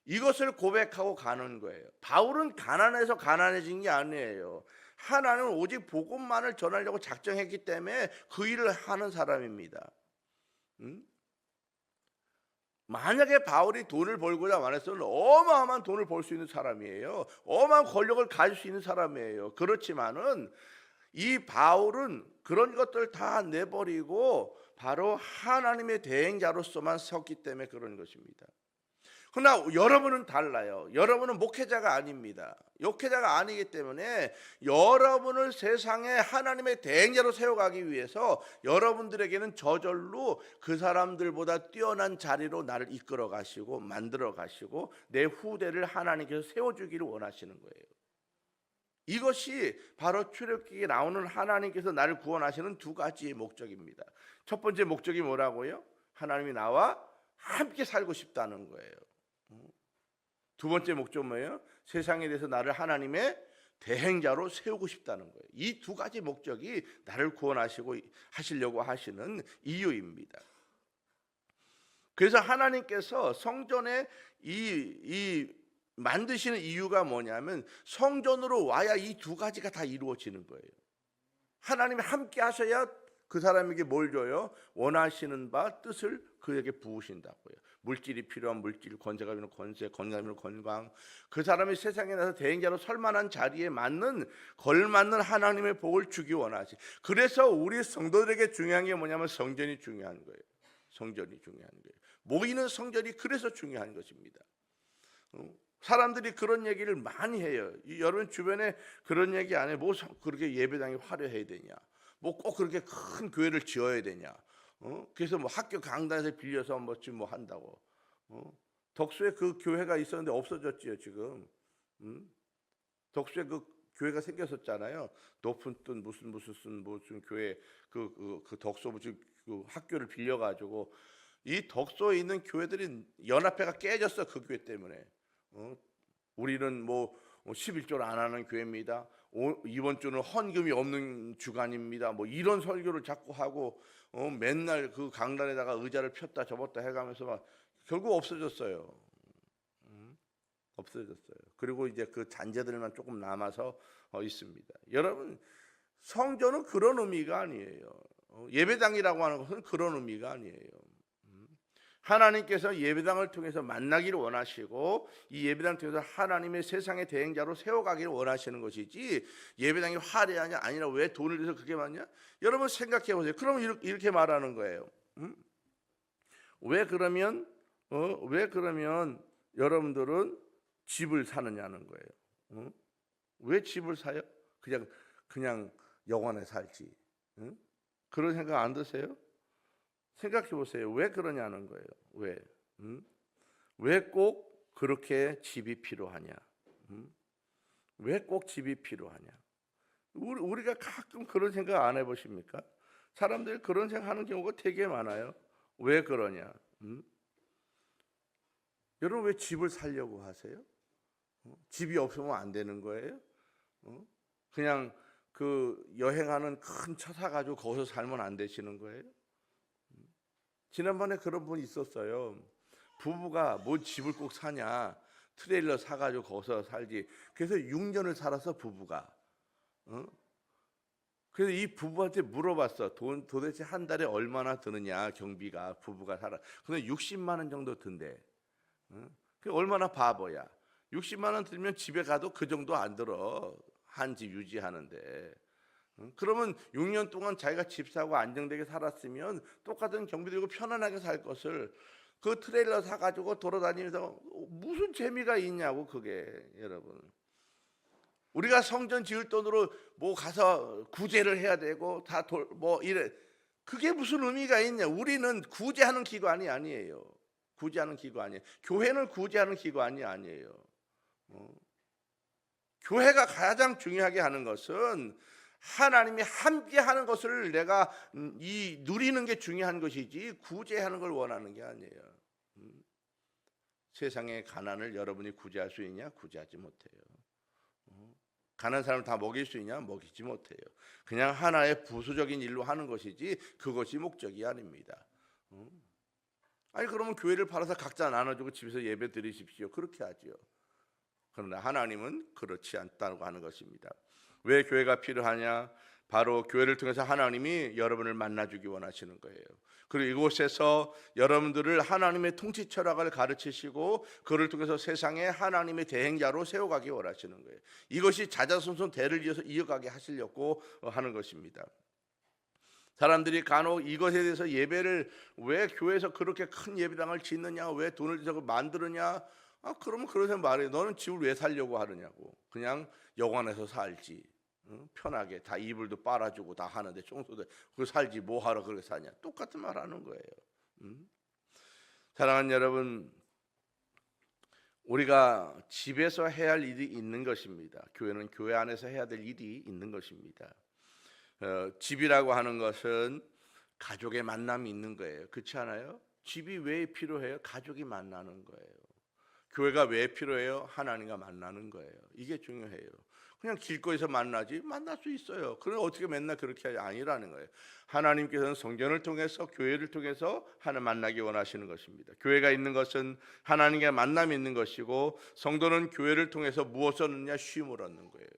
이것을 고백하고 가는 거예요. 바울은 가난해서 가난해진 게 아니에요. 하나님은 오직 복음만을 전하려고 작정했기 때문에 그 일을 하는 사람입니다. 만약에 바울이 돈을 벌고자 말했으면 어마어마한 돈을 벌 수 있는 사람이에요. 어마어마한 권력을 가질 수 있는 사람이에요. 그렇지만은 이 바울은 그런 것들 다 내버리고 바로 하나님의 대행자로서만 섰기 때문에 그런 것입니다. 그러나 여러분은 달라요. 여러분은 목회자가 아닙니다. 목회자가 아니기 때문에 여러분을 세상에 하나님의 대행자로 세워가기 위해서 여러분들에게는 저절로 그 사람들보다 뛰어난 자리로 나를 이끌어 가시고 만들어 가시고 내 후대를 하나님께서 세워주기를 원하시는 거예요. 이것이 바로 출애굽기에 나오는 하나님께서 나를 구원하시는 두 가지의 목적입니다. 첫 번째 목적이 뭐라고요? 하나님이 나와 함께 살고 싶다는 거예요. 두 번째 목적은 뭐예요? 세상에 대해서 나를 하나님의 대행자로 세우고 싶다는 거예요. 이 두 가지 목적이 나를 구원하시고 하시려고 하시는 이유입니다. 그래서 하나님께서 성전에 이 만드시는 이유가 뭐냐면 성전으로 와야 이 두 가지가 다 이루어지는 거예요. 하나님이 함께 하셔야 그 사람에게 뭘 줘요? 원하시는 바 뜻을 그에게 부으신다고요. 물질이 필요한 물질, 권세가 필요한 권세, 건강이 필요한 건강. 그 사람이 세상에 나서 대행자로 설 만한 자리에 맞는 걸맞는 하나님의 복을 주기 원하시. 그래서 우리 성도들에게 중요한 게 뭐냐면 성전이 중요한 거예요. 성전이 중요한 거예요. 모이는 성전이 그래서 중요한 것입니다. 사람들이 그런 얘기를 많이 해요. 여러분 주변에 그런 얘기 안 해. 뭐 그렇게 예배당이 화려해야 되냐? 뭐 꼭 그렇게 큰 교회를 지어야 되냐? 그래서 뭐 학교 강단에서 빌려서 뭐 지금 뭐 한다고. 덕수에 그 교회가 있었는데 없어졌지요 지금. 덕수에 그 교회가 생겼었잖아요. 높은 뜻 무슨 교회 그 덕소 무슨 그 학교를 빌려가지고 이 덕소에 있는 교회들이 연합회가 깨졌어 그 교회 때문에. 우리는 뭐 11조를 안 하는 교회입니다. 이번 주는 헌금이 없는 주간입니다. 뭐 이런 설교를 자꾸 하고 맨날 그 강단에다가 의자를 폈다 접었다 해가면서 막 결국 없어졌어요. 없어졌어요. 그리고 이제 그 잔재들만 조금 남아서 있습니다. 여러분, 성전은 그런 의미가 아니에요. 예배당이라고 하는 것은 그런 의미가 아니에요. 하나님께서 예배당을 통해서 만나기를 원하시고 이 예배당을 통해서 하나님의 세상의 대행자로 세워가기를 원하시는 것이지, 예배당이 화려하냐 아니라 왜 돈을 내서 그게 많냐? 여러분 생각해 보세요. 그럼 이렇게 말하는 거예요. 왜 그러면 여러분들은 집을 사느냐는 거예요. 왜 집을 사요? 그냥 영원에 살지. 그런 생각 안 드세요? 생각해 보세요. 왜 그러냐는 거예요. 왜? 왜 꼭 그렇게 집이 필요하냐? 왜 꼭 집이 필요하냐? 우리가 가끔 그런 생각 안 해보십니까? 사람들이 그런 생각하는 경우가 되게 많아요. 왜 그러냐? 여러분 왜 집을 살려고 하세요? 집이 없으면 안 되는 거예요? 그냥 그 여행하는 큰 차 사가지고 거기서 살면 안 되시는 거예요? 지난번에 그런 분이 있었어요. 부부가 뭐 집을 꼭 사냐, 트레일러 사가지고 거기서 살지. 그래서 6년을 살아서 부부가. 그래서 이 부부한테 물어봤어. 돈 도대체 한 달에 얼마나 드느냐 경비가, 부부가 살아. 근데 60만 원 정도 든대. 그 얼마나 바보야. 60만 원 들면 집에 가도 그 정도 안 들어. 한 집 유지하는데. 그러면 6년 동안 자기가 집 사고 안정되게 살았으면 똑같은 경비 들고 편안하게 살 것을 그 트레일러 사가지고 돌아다니면서 무슨 재미가 있냐고. 그게 여러분, 우리가 성전 지을 돈으로 뭐 가서 구제를 해야 되고 뭐 이래, 그게 무슨 의미가 있냐. 우리는 구제하는 기관이 아니에요. 구제하는 기관이, 교회는 구제하는 기관이 아니에요. 교회가 가장 중요하게 하는 것은 하나님이 함께 하는 것을 내가 누리는 게 중요한 것이지 구제하는 걸 원하는 게 아니에요. 세상의 가난을 여러분이 구제할 수 있냐? 구제하지 못해요. 가난한 사람을 다 먹일 수 있냐? 먹이지 못해요. 그냥 하나의 부수적인 일로 하는 것이지 그것이 목적이 아닙니다. 아니 그러면 교회를 팔아서 각자 나눠주고 집에서 예배 드리십시오. 그렇게 하지요. 그러나 하나님은 그렇지 않다고 하는 것입니다. 왜 교회가 필요하냐? 바로 교회를 통해서 하나님이 여러분을 만나주기 원하시는 거예요. 그리고 이곳에서 여러분들을 하나님의 통치 철학을 가르치시고 그를 통해서 세상에 하나님의 대행자로 세워가기 원하시는 거예요. 이것이 자자손손 대를 이어서 이어가게 하시려고 하는 것입니다. 사람들이 간혹 이것에 대해서 예배를 왜 교회에서 그렇게 큰 예배당을 짓느냐, 왜 돈을 들여서 만드느냐, 그러면 그런 사람 말해요. 너는 집을 왜 살려고 하느냐고. 그냥 여관에서 살지. 편하게 다 이불도 빨아주고 다 하는데 청소도 그 살지 뭐 하러 그렇게 사냐. 똑같은 말 하는 거예요. 사랑하는 여러분, 우리가 집에서 해야 할 일이 있는 것입니다. 교회는 교회 안에서 해야 될 일이 있는 것입니다. 집이라고 하는 것은 가족의 만남이 있는 거예요. 그렇지 않아요? 집이 왜 필요해요? 가족이 만나는 거예요. 교회가 왜 필요해요? 하나님과 만나는 거예요. 이게 중요해요. 그냥 길거리에서 만나지, 만날 수 있어요. 그럼 어떻게 맨날 그렇게 하지? 아니라는 거예요. 하나님께서는 성전을 통해서, 교회를 통해서 하나님 만나기 원하시는 것입니다. 교회가 있는 것은 하나님과 만남이 있는 것이고, 성도는 교회를 통해서 무엇을 얻느냐? 쉼을 얻는 거예요.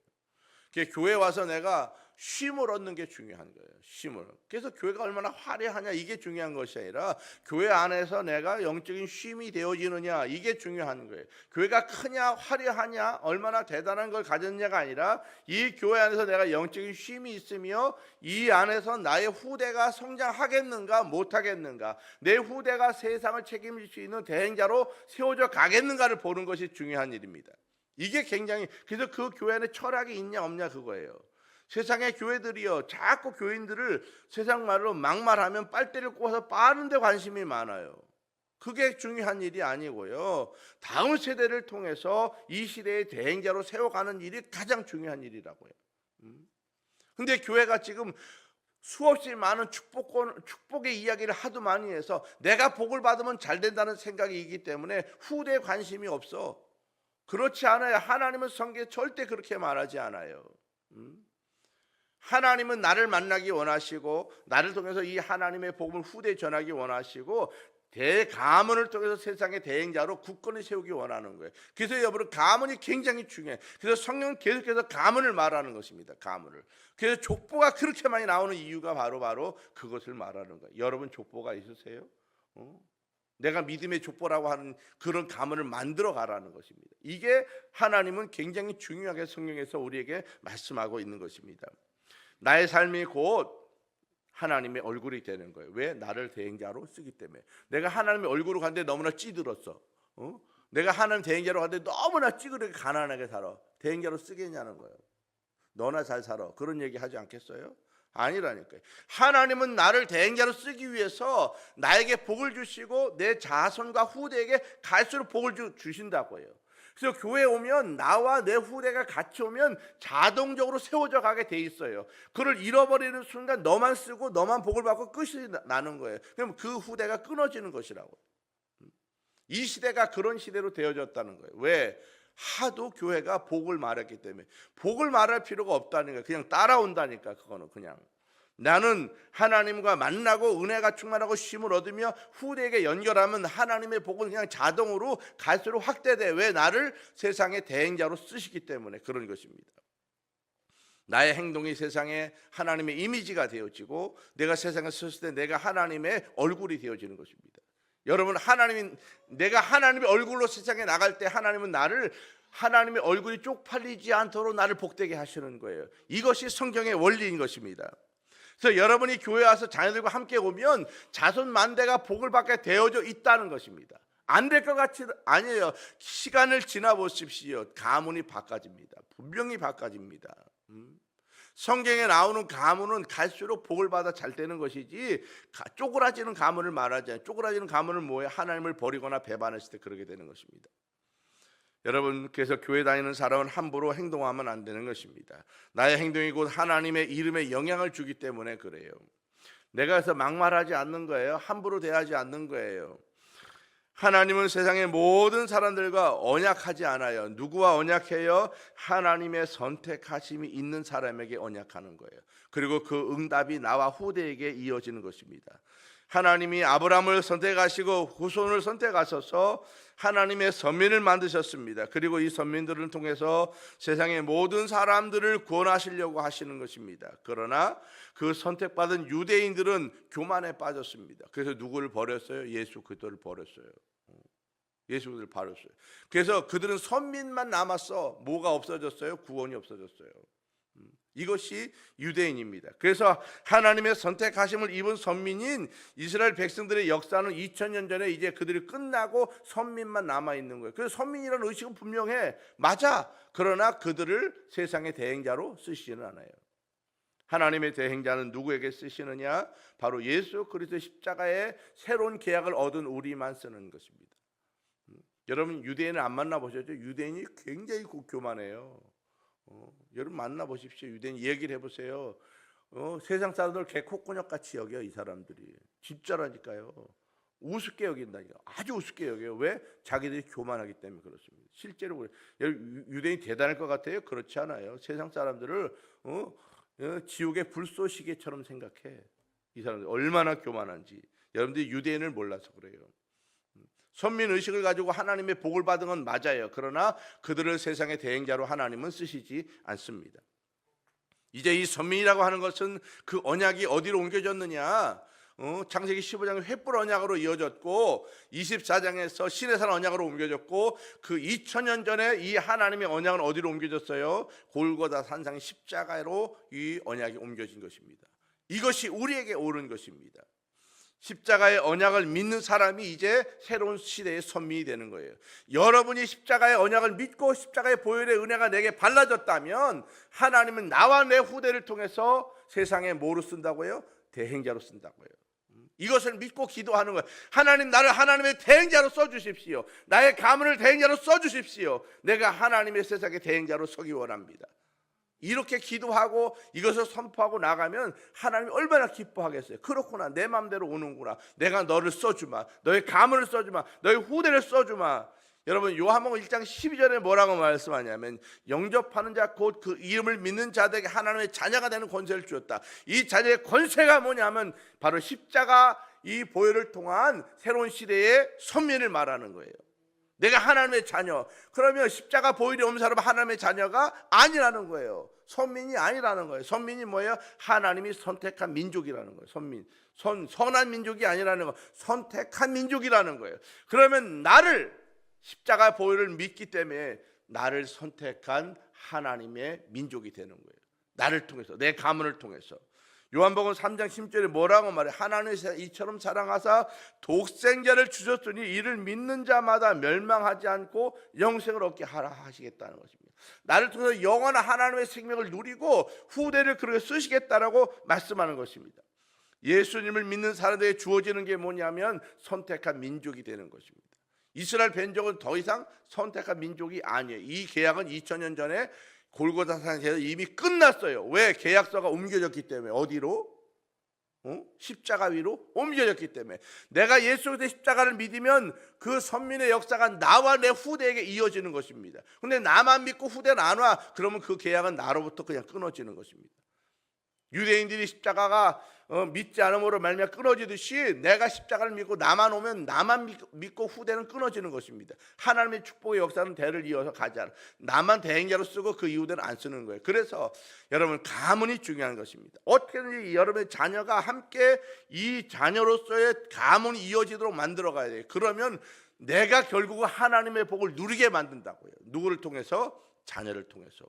교회 와서 내가 쉼을 얻는 게 중요한 거예요. 쉼을. 그래서 교회가 얼마나 화려하냐 이게 중요한 것이 아니라 교회 안에서 내가 영적인 쉼이 되어지느냐 이게 중요한 거예요. 교회가 크냐 화려하냐 얼마나 대단한 걸 가졌냐가 아니라 이 교회 안에서 내가 영적인 쉼이 있으며 이 안에서 나의 후대가 성장하겠는가 못하겠는가, 내 후대가 세상을 책임질 수 있는 대행자로 세워져 가겠는가를 보는 것이 중요한 일입니다. 이게 굉장히, 그래서 그 교회 안에 철학이 있냐 없냐 그거예요. 세상의 교회들이요, 자꾸 교인들을 세상 말로 막말하면 빨대를 꽂아서 빠는 데 관심이 많아요. 그게 중요한 일이 아니고요. 다음 세대를 통해서 이 시대의 대행자로 세워가는 일이 가장 중요한 일이라고요. 근데 교회가 지금 수없이 많은 축복의 이야기를 하도 많이 해서 내가 복을 받으면 잘 된다는 생각이 있기 때문에 후대에 관심이 없어. 그렇지 않아요. 하나님은 성경에 절대 그렇게 말하지 않아요. 하나님은 나를 만나기 원하시고 나를 통해서 이 하나님의 복음을 후대에 전하기 원하시고 대가문을 통해서 세상의 대행자로 굳건히 세우기 원하는 거예요. 그래서 여러분 가문이 굉장히 중요해요. 그래서 성경은 계속해서 가문을 말하는 것입니다. 가문을. 그래서 족보가 그렇게 많이 나오는 이유가 바로 그것을 말하는 거예요. 여러분 족보가 있으세요? 내가 믿음의 족보라고 하는 그런 가문을 만들어 가라는 것입니다. 이게 하나님은 굉장히 중요하게 성경에서 우리에게 말씀하고 있는 것입니다. 나의 삶이 곧 하나님의 얼굴이 되는 거예요. 왜? 나를 대행자로 쓰기 때문에. 내가 하나님의 얼굴로 갔는데 너무나 찌들었어. 내가 하나님 대행자로 갔는데 너무나 찌그러게 가난하게 살아. 대행자로 쓰겠냐는 거예요. 너나 잘 살아. 그런 얘기 하지 않겠어요? 아니라니까요. 하나님은 나를 대행자로 쓰기 위해서 나에게 복을 주시고 내 자손과 후대에게 갈수록 복을 주신다고요. 그래서 교회에 오면 나와 내 후대가 같이 오면 자동적으로 세워져 가게 돼 있어요. 그걸 잃어버리는 순간 너만 쓰고 너만 복을 받고 끝이 나는 거예요. 그럼 그 후대가 끊어지는 것이라고. 이 시대가 그런 시대로 되어졌다는 거예요. 왜? 하도 교회가 복을 말했기 때문에. 복을 말할 필요가 없다는 거예요. 그냥 따라온다니까. 그거는 그냥 나는 하나님과 만나고 은혜가 충만하고 쉼을 얻으며 후대에게 연결하면 하나님의 복은 그냥 자동으로 갈수록 확대돼. 왜? 나를 세상의 대행자로 쓰시기 때문에 그런 것입니다. 나의 행동이 세상에 하나님의 이미지가 되어지고 내가 세상에 섰을 때 내가 하나님의 얼굴이 되어지는 것입니다. 여러분 내가 하나님의 얼굴로 세상에 나갈 때 하나님은 나를 하나님의 얼굴이 쪽팔리지 않도록 나를 복되게 하시는 거예요. 이것이 성경의 원리인 것입니다. 그래서 여러분이 교회 와서 자녀들과 함께 오면 자손 만대가 복을 받게 되어져 있다는 것입니다. 안 될 것 같이 아니에요. 시간을 지나 보십시오. 가문이 바꿔집니다. 분명히 바꿔집니다. 성경에 나오는 가문은 갈수록 복을 받아 잘 되는 것이지 쪼그라지는 가문을 말하지 않아요. 쪼그라지는 가문은 뭐예요? 하나님을 버리거나 배반했을 때 그렇게 되는 것입니다. 여러분, 그래서 교회 다니는 사람은 함부로 행동하면 안 되는 것입니다. 나의 행동이 곧 하나님의 이름에 영향을 주기 때문에 그래요. 내가 그래서 막말하지 않는 거예요. 함부로 대하지 않는 거예요. 하나님은 세상의 모든 사람들과 언약하지 않아요. 누구와 언약해요? 하나님의 선택하심이 있는 사람에게 언약하는 거예요. 그리고 그 응답이 나와 후대에게 이어지는 것입니다. 하나님이 아브라함을 선택하시고 후손을 선택하셔서 하나님의 선민을 만드셨습니다. 그리고 이 선민들을 통해서 세상의 모든 사람들을 구원하시려고 하시는 것입니다. 그러나 그 선택받은 유대인들은 교만에 빠졌습니다. 그래서 누구를 버렸어요? 예수 그리스도를 버렸어요. 예수 그리스도를 버렸어요. 그래서 그들은 선민만 남았어. 뭐가 없어졌어요? 구원이 없어졌어요. 이것이 유대인입니다. 그래서 하나님의 선택하심을 입은 선민인 이스라엘 백성들의 역사는 2000년 전에 이제 그들이 끝나고 선민만 남아있는 거예요. 그래서 선민이라는 의식은 분명해. 맞아. 그러나 그들을 세상의 대행자로 쓰시지는 않아요. 하나님의 대행자는 누구에게 쓰시느냐? 바로 예수 그리스도 십자가의 새로운 계약을 얻은 우리만 쓰는 것입니다. 여러분 유대인을 안 만나보셨죠? 유대인이 굉장히 교만해요. 여러분 만나보십시오. 유대인 얘기를 해보세요. 세상 사람들 개코꾸녕같이 여겨. 이 사람들이 진짜라니까요. 우습게 여긴다니까. 아주 우습게 여겨요. 왜? 자기들이 교만하기 때문에 그렇습니다. 실제로 그래요. 유대인이 대단할 것 같아요? 그렇지 않아요. 세상 사람들을 지옥의 불쏘시개처럼 생각해. 이 사람들 얼마나 교만한지. 여러분들이 유대인을 몰라서 그래요. 선민 의식을 가지고 하나님의 복을 받은 건 맞아요. 그러나 그들을 세상의 대행자로 하나님은 쓰시지 않습니다. 이제 이 선민이라고 하는 것은 그 언약이 어디로 옮겨졌느냐? 창세기 15장의 횃불 언약으로 이어졌고 24장에서 시내산 언약으로 옮겨졌고 그 2000년 전에 이 하나님의 언약은 어디로 옮겨졌어요? 골고다 산상의 십자가로 이 언약이 옮겨진 것입니다. 이것이 우리에게 옳은 것입니다. 십자가의 언약을 믿는 사람이 이제 새로운 시대의 선민이 되는 거예요. 여러분이 십자가의 언약을 믿고 십자가의 보혈의 은혜가 내게 발라졌다면 하나님은 나와 내 후대를 통해서 세상에 뭐로 쓴다고요? 대행자로 쓴다고요. 이것을 믿고 기도하는 거예요. 하나님, 나를 하나님의 대행자로 써주십시오. 나의 가문을 대행자로 써주십시오. 내가 하나님의 세상의 대행자로 서기 원합니다. 이렇게 기도하고 이것을 선포하고 나가면 하나님이 얼마나 기뻐하겠어요. 그렇구나, 내 마음대로 오는구나. 내가 너를 써주마, 너의 가문을 써주마, 너의 후대를 써주마. 여러분, 요한복음 1장 12절에 뭐라고 말씀하냐면, 영접하는 자 곧 그 이름을 믿는 자들에게 하나님의 자녀가 되는 권세를 주었다. 이 자녀의 권세가 뭐냐면 바로 십자가 이 보혈을 통한 새로운 시대의 선민을 말하는 거예요. 내가 하나님의 자녀, 그러면 십자가 보혈이 없는 사람은 하나님의 자녀가 아니라는 거예요. 선민이 아니라는 거예요. 선민이 뭐예요? 하나님이 선택한 민족이라는 거예요. 선민, 선한 민족이 아니라는 거, 선택한 민족이라는 거예요. 그러면 나를, 십자가 보혈을 믿기 때문에 나를 선택한 하나님의 민족이 되는 거예요. 나를 통해서, 내 가문을 통해서. 요한복음 3장 10절에 뭐라고 말해? 하나님이 이처럼 사랑하사 독생자를 주셨으니 이를 믿는 자마다 멸망하지 않고 영생을 얻게 하라 하시겠다는 것입니다. 나를 통해서 영원한 하나님의 생명을 누리고 후대를 그렇게 쓰시겠다라고 말씀하는 것입니다. 예수님을 믿는 사람들에게 주어지는 게 뭐냐면 선택한 민족이 되는 것입니다. 이스라엘 벤족은 더 이상 선택한 민족이 아니에요. 이 계약은 2000년 전에 골고다산에서 이미 끝났어요. 왜? 계약서가 옮겨졌기 때문에. 어디로? 십자가 위로 옮겨졌기 때문에. 내가 예수 그리스도의 십자가를 믿으면 그 선민의 역사가 나와 내 후대에게 이어지는 것입니다. 근데 나만 믿고 후대는 안 와, 그러면 그 계약은 나로부터 그냥 끊어지는 것입니다. 유대인들이 십자가가 믿지 않음으로 말미암아 끊어지듯이 내가 십자가를 믿고 나만 오면 나만 믿고 후대는 끊어지는 것입니다. 하나님의 축복의 역사는 대를 이어서 가지 않아. 나만 대행자로 쓰고 그 이후대는 안 쓰는 거예요. 그래서 여러분, 가문이 중요한 것입니다. 어떻게든지 여러분의 자녀가 함께 이 자녀로서의 가문이 이어지도록 만들어 가야 돼요. 그러면 내가 결국은 하나님의 복을 누리게 만든다고요. 누구를 통해서? 자녀를 통해서.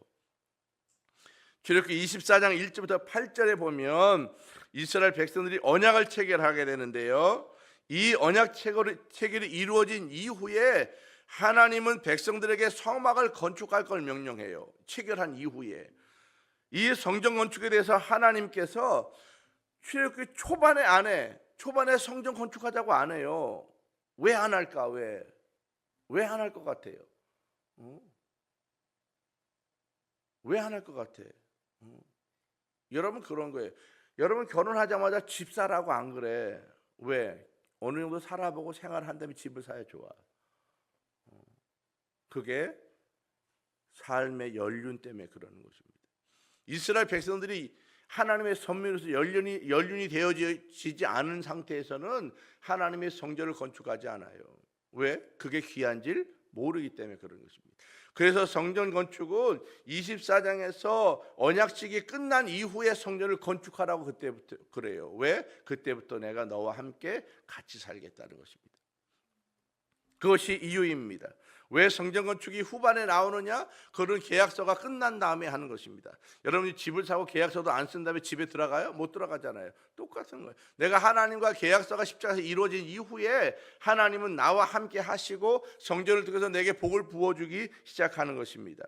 출애굽기 24장 1절부터 8절에 보면 이스라엘 백성들이 언약을 체결하게 되는데요. 이 언약 체결이 이루어진 이후에 하나님은 백성들에게 성막을 건축할 걸 명령해요. 체결한 이후에. 이 성전 건축에 대해서 하나님께서 출애굽기 초반에 안 해. 초반에 성전 건축하자고 안 해요. 왜 안 할까? 왜 안 할 것 같아요? 왜 안 할 것 같아? 여러분, 그런 거예요. 여러분, 결혼하자마자 집 사라고 안 그래. 왜? 어느 정도 살아보고 생활한 다음에 집을 사야 좋아. 그게 삶의 연륜 때문에 그러는 것입니다. 이스라엘 백성들이 하나님의 선민으로서 연륜이 되어지지 않은 상태에서는 하나님의 성전을 건축하지 않아요. 왜? 그게 귀한 줄 모르기 때문에 그런 것입니다. 그래서 성전 건축은 24장에서 언약식이 끝난 이후에 성전을 건축하라고 그때부터 그래요. 왜? 그때부터 내가 너와 함께 같이 살겠다는 것입니다. 그것이 이유입니다. 왜 성전 건축이 후반에 나오느냐? 그런 계약서가 끝난 다음에 하는 것입니다. 여러분이 집을 사고 계약서도 안 쓴 다음에 집에 들어가요? 못 들어가잖아요. 똑같은 거예요. 내가 하나님과 계약서가 십자가에서 이루어진 이후에 하나님은 나와 함께 하시고 성전을 통해서 내게 복을 부어주기 시작하는 것입니다.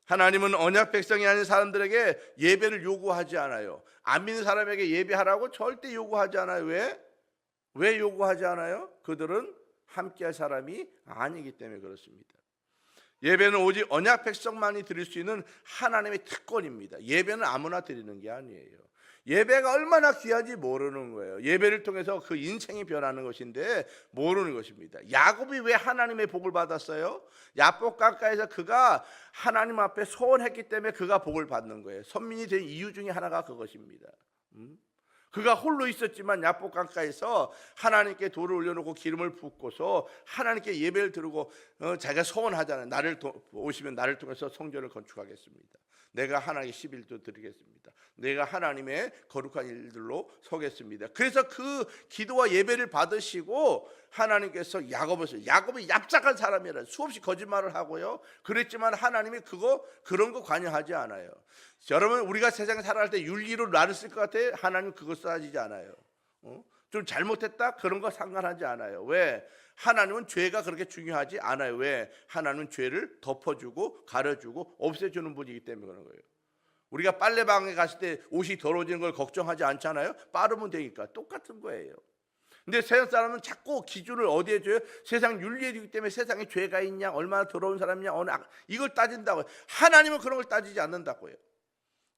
하나님은 언약 백성이 아닌 사람들에게 예배를 요구하지 않아요. 안 믿는 사람에게 예배하라고 절대 요구하지 않아요. 왜 요구하지 않아요? 그들은 함께할 사람이 아니기 때문에 그렇습니다. 예배는 오직 언약 백성만이 드릴 수 있는 하나님의 특권입니다. 예배는 아무나 드리는 게 아니에요. 예배가 얼마나 귀한지 모르는 거예요. 예배를 통해서 그 인생이 변하는 것인데 모르는 것입니다. 야곱이 왜 하나님의 복을 받았어요? 야복 강가에서 그가 하나님 앞에 소원했기 때문에 그가 복을 받는 거예요. 선민이 된 이유 중에 하나가 그것입니다. 그가 홀로 있었지만 야복 강가에서 하나님께 돌을 올려놓고 기름을 붓고서 하나님께 예배를 드리고 자기가 소원하잖아요. 나를 오시면 나를 통해서 성전을 건축하겠습니다. 내가 하나님께 11조 드리겠습니다. 내가 하나님의 거룩한 일들로 서겠습니다. 그래서 그 기도와 예배를 받으시고 하나님께서 야곱이 얍삭한 사람이라 수없이 거짓말을 하고요. 그랬지만 하나님이 그런 거 관여하지 않아요. 여러분, 우리가 세상에 살아갈 때 윤리로 나를 쓸 것 같아요? 하나님 그거 따지지 않아요. 좀 잘못했다? 그런 거 상관하지 않아요. 왜? 하나님은 죄가 그렇게 중요하지 않아요. 왜? 하나님은 죄를 덮어주고 가려주고 없애주는 분이기 때문에 그런 거예요. 우리가 빨래방에 갔을 때 옷이 더러워지는 걸 걱정하지 않잖아요. 빠르면 되니까. 똑같은 거예요. 근데 세상 사람은 자꾸 기준을 어디에 줘요? 세상 윤리에 주기 때문에 세상에 죄가 있냐, 얼마나 더러운 사람이냐, 이걸 따진다고요. 하나님은 그런 걸 따지지 않는다고요.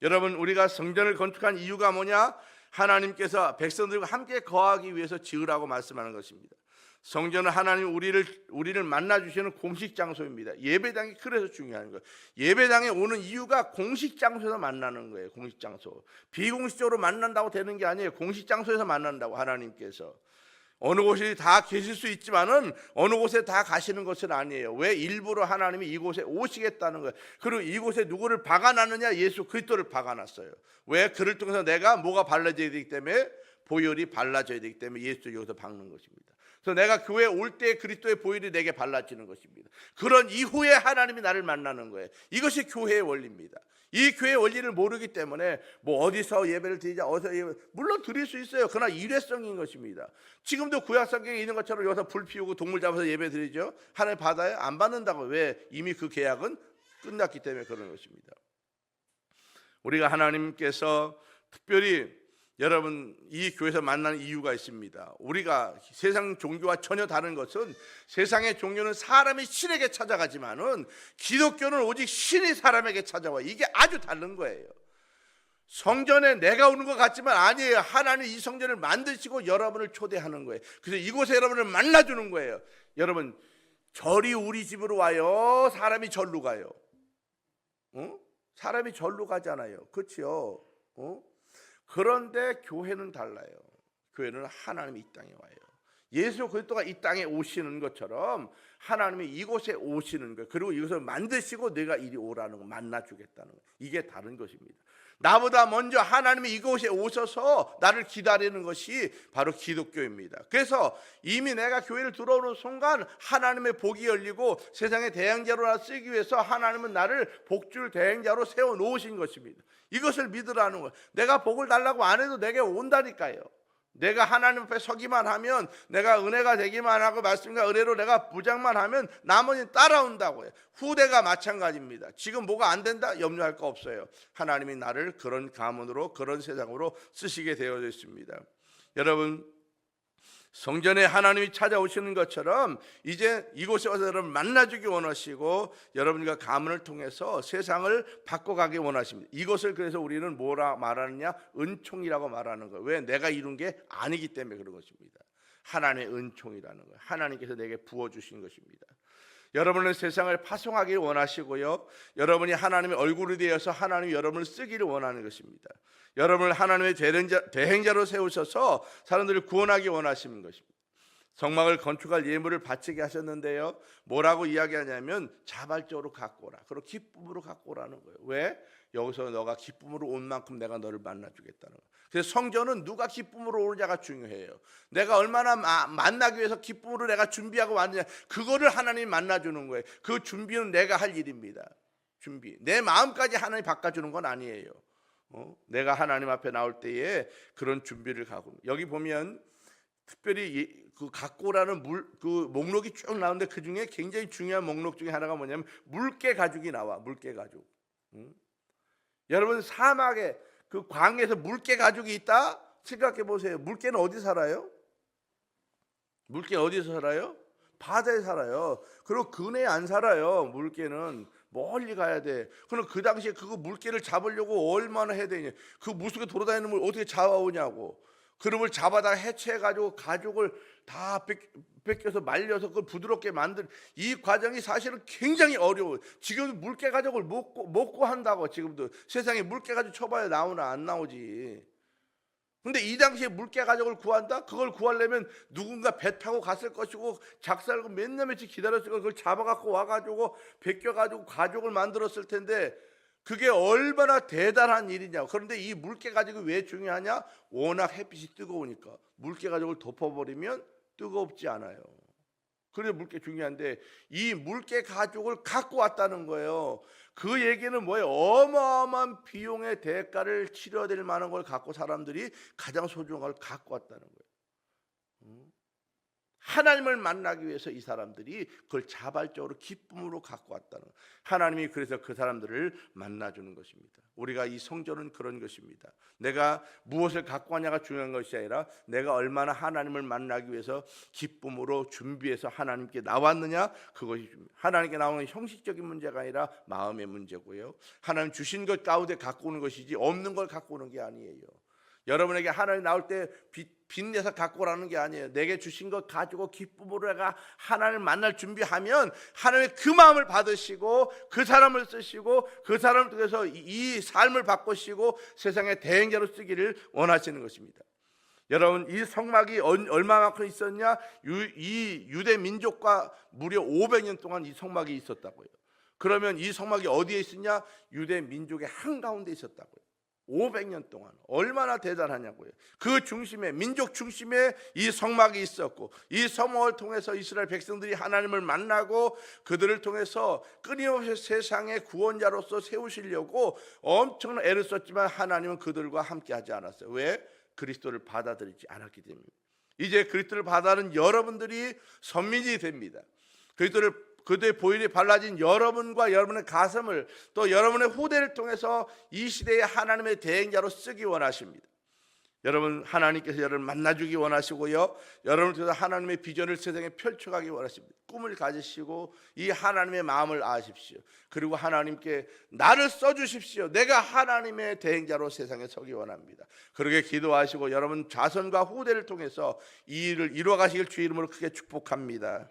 여러분, 우리가 성전을 건축한 이유가 뭐냐? 하나님께서 백성들과 함께 거하기 위해서 지으라고 말씀하는 것입니다. 성전은 하나님 우리를 만나 주시는 공식 장소입니다. 예배당이 그래서 중요한 거예요. 예배당에 오는 이유가 공식 장소에서 만나는 거예요. 공식 장소. 비공식적으로 만난다고 되는 게 아니에요. 공식 장소에서 만난다고 하나님께서. 어느 곳이 다 계실 수 있지만은 어느 곳에 다 가시는 것은 아니에요. 왜? 일부러 하나님이 이곳에 오시겠다는 거예요. 그리고 이곳에 누구를 박아놨느냐? 예수 그리스도를 박아놨어요. 왜? 그를 통해서 내가 뭐가 발라져야 되기 때문에, 보혈이 발라져야 되기 때문에 예수를 여기서 박는 것입니다. 그래서 내가 교회에 올 때 그리스도의 보혈이 내게 발라지는 것입니다. 그런 이후에 하나님이 나를 만나는 거예요. 이것이 교회의 원리입니다. 이 교회의 원리를 모르기 때문에 뭐 어디서 예배를 드리자, 어디서 예배, 물론 드릴 수 있어요. 그러나 일회성인 것입니다. 지금도 구약 성경에 있는 것처럼 여기서 불 피우고 동물 잡아서 예배 드리죠. 하나님 받아요? 안 받는다고. 왜? 이미 그 계약은 끝났기 때문에 그런 것입니다. 우리가 하나님께서 특별히 여러분 이 교회에서 만나는 이유가 있습니다. 우리가 세상 종교와 전혀 다른 것은, 세상의 종교는 사람이 신에게 찾아가지만은 기독교는 오직 신이 사람에게 찾아와. 이게 아주 다른 거예요. 성전에 내가 오는 것 같지만 아니에요. 하나님 이 성전을 만드시고 여러분을 초대하는 거예요. 그래서 이곳에 여러분을 만나주는 거예요. 여러분, 절이 우리 집으로 와요? 사람이 절로 가요? 사람이 절로 가잖아요. 그렇죠? 그런데 교회는 달라요. 교회는 하나님이 이 땅에 와요. 예수 그리스도가 이 땅에 오시는 것처럼 하나님이 이곳에 오시는 거예요. 그리고 이것을 만드시고 내가 이리 오라는 거, 만나주겠다는 거. 이게 다른 것입니다. 나보다 먼저 하나님이 이곳에 오셔서 나를 기다리는 것이 바로 기독교입니다. 그래서 이미 내가 교회를 들어오는 순간 하나님의 복이 열리고 세상의 대행자로 쓰기 위해서 하나님은 나를 복줄 대행자로 세워놓으신 것입니다. 이것을 믿으라는 거예요. 내가 복을 달라고 안 해도 내게 온다니까요. 내가 하나님 앞에 서기만 하면, 내가 은혜가 되기만 하고 말씀과 은혜로 내가 부장만 하면 나머지는 따라온다고요. 후대가 마찬가지입니다. 지금 뭐가 안 된다? 염려할 거 없어요. 하나님이 나를 그런 가문으로, 그런 세상으로 쓰시게 되어 있습니다. 여러분, 성전에 하나님이 찾아오시는 것처럼 이제 이곳에 와서 여러분 만나주기 원하시고 여러분과 가문을 통해서 세상을 바꿔가기 원하십니다. 이것을 그래서 우리는 뭐라 말하느냐? 은총이라고 말하는 거예요. 왜? 내가 이룬 게 아니기 때문에 그런 것입니다. 하나님의 은총이라는 거예요. 하나님께서 내게 부어주신 것입니다. 여러분은 세상을 파송하기를 원하시고요, 여러분이 하나님의 얼굴이 되어서 하나님이 여러분을 쓰기를 원하는 것입니다. 여러분을 하나님의 대행자로 세우셔서 사람들을 구원하기 원하시는 것입니다. 성막을 건축할 예물을 바치게 하셨는데요, 뭐라고 이야기하냐면 자발적으로 갖고 오라, 그리고 기쁨으로 갖고 오라는 거예요. 왜? 여기서 너가 기쁨으로 온 만큼 내가 너를 만나주겠다는 거예요. 그래서 성전은 누가 기쁨으로 오느냐가 중요해요. 내가 얼마나 만나기 위해서 기쁨으로 내가 준비하고 왔느냐, 그거를 하나님이 만나주는 거예요. 그 준비는 내가 할 일입니다. 준비, 내 마음까지 하나님이 바꿔주는 건 아니에요. 내가 하나님 앞에 나올 때에 그런 준비를 가고, 여기 보면 특별히 그 갖고 오라는 그 목록이 쭉 나오는데 그 중에 굉장히 중요한 목록 중에 하나가 뭐냐면 물개 가죽이 나와. 물개 가죽. 여러분, 사막에 그 광에서 물개 가죽이 있다? 생각해 보세요. 물개는 어디 살아요? 물개 어디서 살아요? 바다에 살아요. 그리고 근해에 안 살아요. 물개는 멀리 가야 돼. 그럼 그 당시에 그거 물개를 잡으려고 얼마나 해야 되냐? 그 물속에 돌아다니는 걸 어떻게 잡아오냐고. 그놈을 잡아다 해체해가지고 가죽을 다 뺏겨서 말려서 그걸 부드럽게 만든 이 과정이 사실은 굉장히 어려워요. 지금도 물개 가죽을 먹고 한다고. 지금도 세상에 물개 가죽 쳐봐야 나오나? 안 나오지. 근데 이 당시에 물개 가죽을 구한다? 그걸 구하려면 누군가 배 타고 갔을 것이고 작살고 몇 년 며칠 기다렸을 거, 그걸 잡아갖고 와가지고 벗겨가지고 가죽을 만들었을 텐데 그게 얼마나 대단한 일이냐. 그런데 이 물개 가죽이 왜 중요하냐? 워낙 햇빛이 뜨거우니까. 물개 가죽을 덮어버리면 뜨겁지 않아요. 그래서 물개 중요한데 이 물개 가죽을 갖고 왔다는 거예요. 그 얘기는 뭐예요? 어마어마한 비용의 대가를 치러야 될 만한 걸 갖고 사람들이 가장 소중한 걸 갖고 왔다는 거예요. 하나님을 만나기 위해서 이 사람들이 그걸 자발적으로 기쁨으로 갖고 왔다는 거예요. 하나님이 그래서 그 사람들을 만나주는 것입니다. 우리가 이 성전은 그런 것입니다. 내가 무엇을 갖고 왔냐가 중요한 것이 아니라 내가 얼마나 하나님을 만나기 위해서 기쁨으로 준비해서 하나님께 나왔느냐, 그것이 중요합니다. 하나님께 나오는 형식적인 문제가 아니라 마음의 문제고요, 하나님 주신 것 가운데 갖고 오는 것이지 없는 걸 갖고 오는 게 아니에요. 여러분에게 하나님 나올 때 빚내서 갖고 오라는 게 아니에요. 내게 주신 것 가지고 기쁨으로 내가 하나님을 만날 준비하면 하나님의 그 마음을 받으시고 그 사람을 쓰시고 그 사람을 통해서 이 삶을 바꾸시고 세상의 대행자로 쓰기를 원하시는 것입니다. 여러분, 이 성막이 얼마만큼 있었냐? 이 유대 민족과 무려 500년 동안 이 성막이 있었다고요. 그러면 이 성막이 어디에 있었냐? 유대 민족의 한가운데 있었다고요. 500년 동안 얼마나 대단하냐고요. 그 중심에, 민족 중심에 이 성막이 있었고, 이 성막을 통해서 이스라엘 백성들이 하나님을 만나고 그들을 통해서 끊임없이 세상의 구원자로서 세우시려고 엄청난 애를 썼지만 하나님은 그들과 함께 하지 않았어요. 왜? 그리스도를 받아들이지 않았기 때문입니다. 이제 그리스도를 받아들인 여러분들이 선민이 됩니다. 그들의 보혈이 발라진 여러분과 여러분의 가슴을, 또 여러분의 후대를 통해서 이 시대의 하나님의 대행자로 쓰기 원하십니다. 여러분, 하나님께서 여러분을 만나주기 원하시고요, 여러분을 통해서 하나님의 비전을 세상에 펼쳐가기 원하십니다. 꿈을 가지시고 이 하나님의 마음을 아십시오. 그리고 하나님께 나를 써주십시오. 내가 하나님의 대행자로 세상에 서기 원합니다. 그렇게 기도하시고 여러분 자손과 후대를 통해서 이 일을 이루어가시길 주의 이름으로 크게 축복합니다.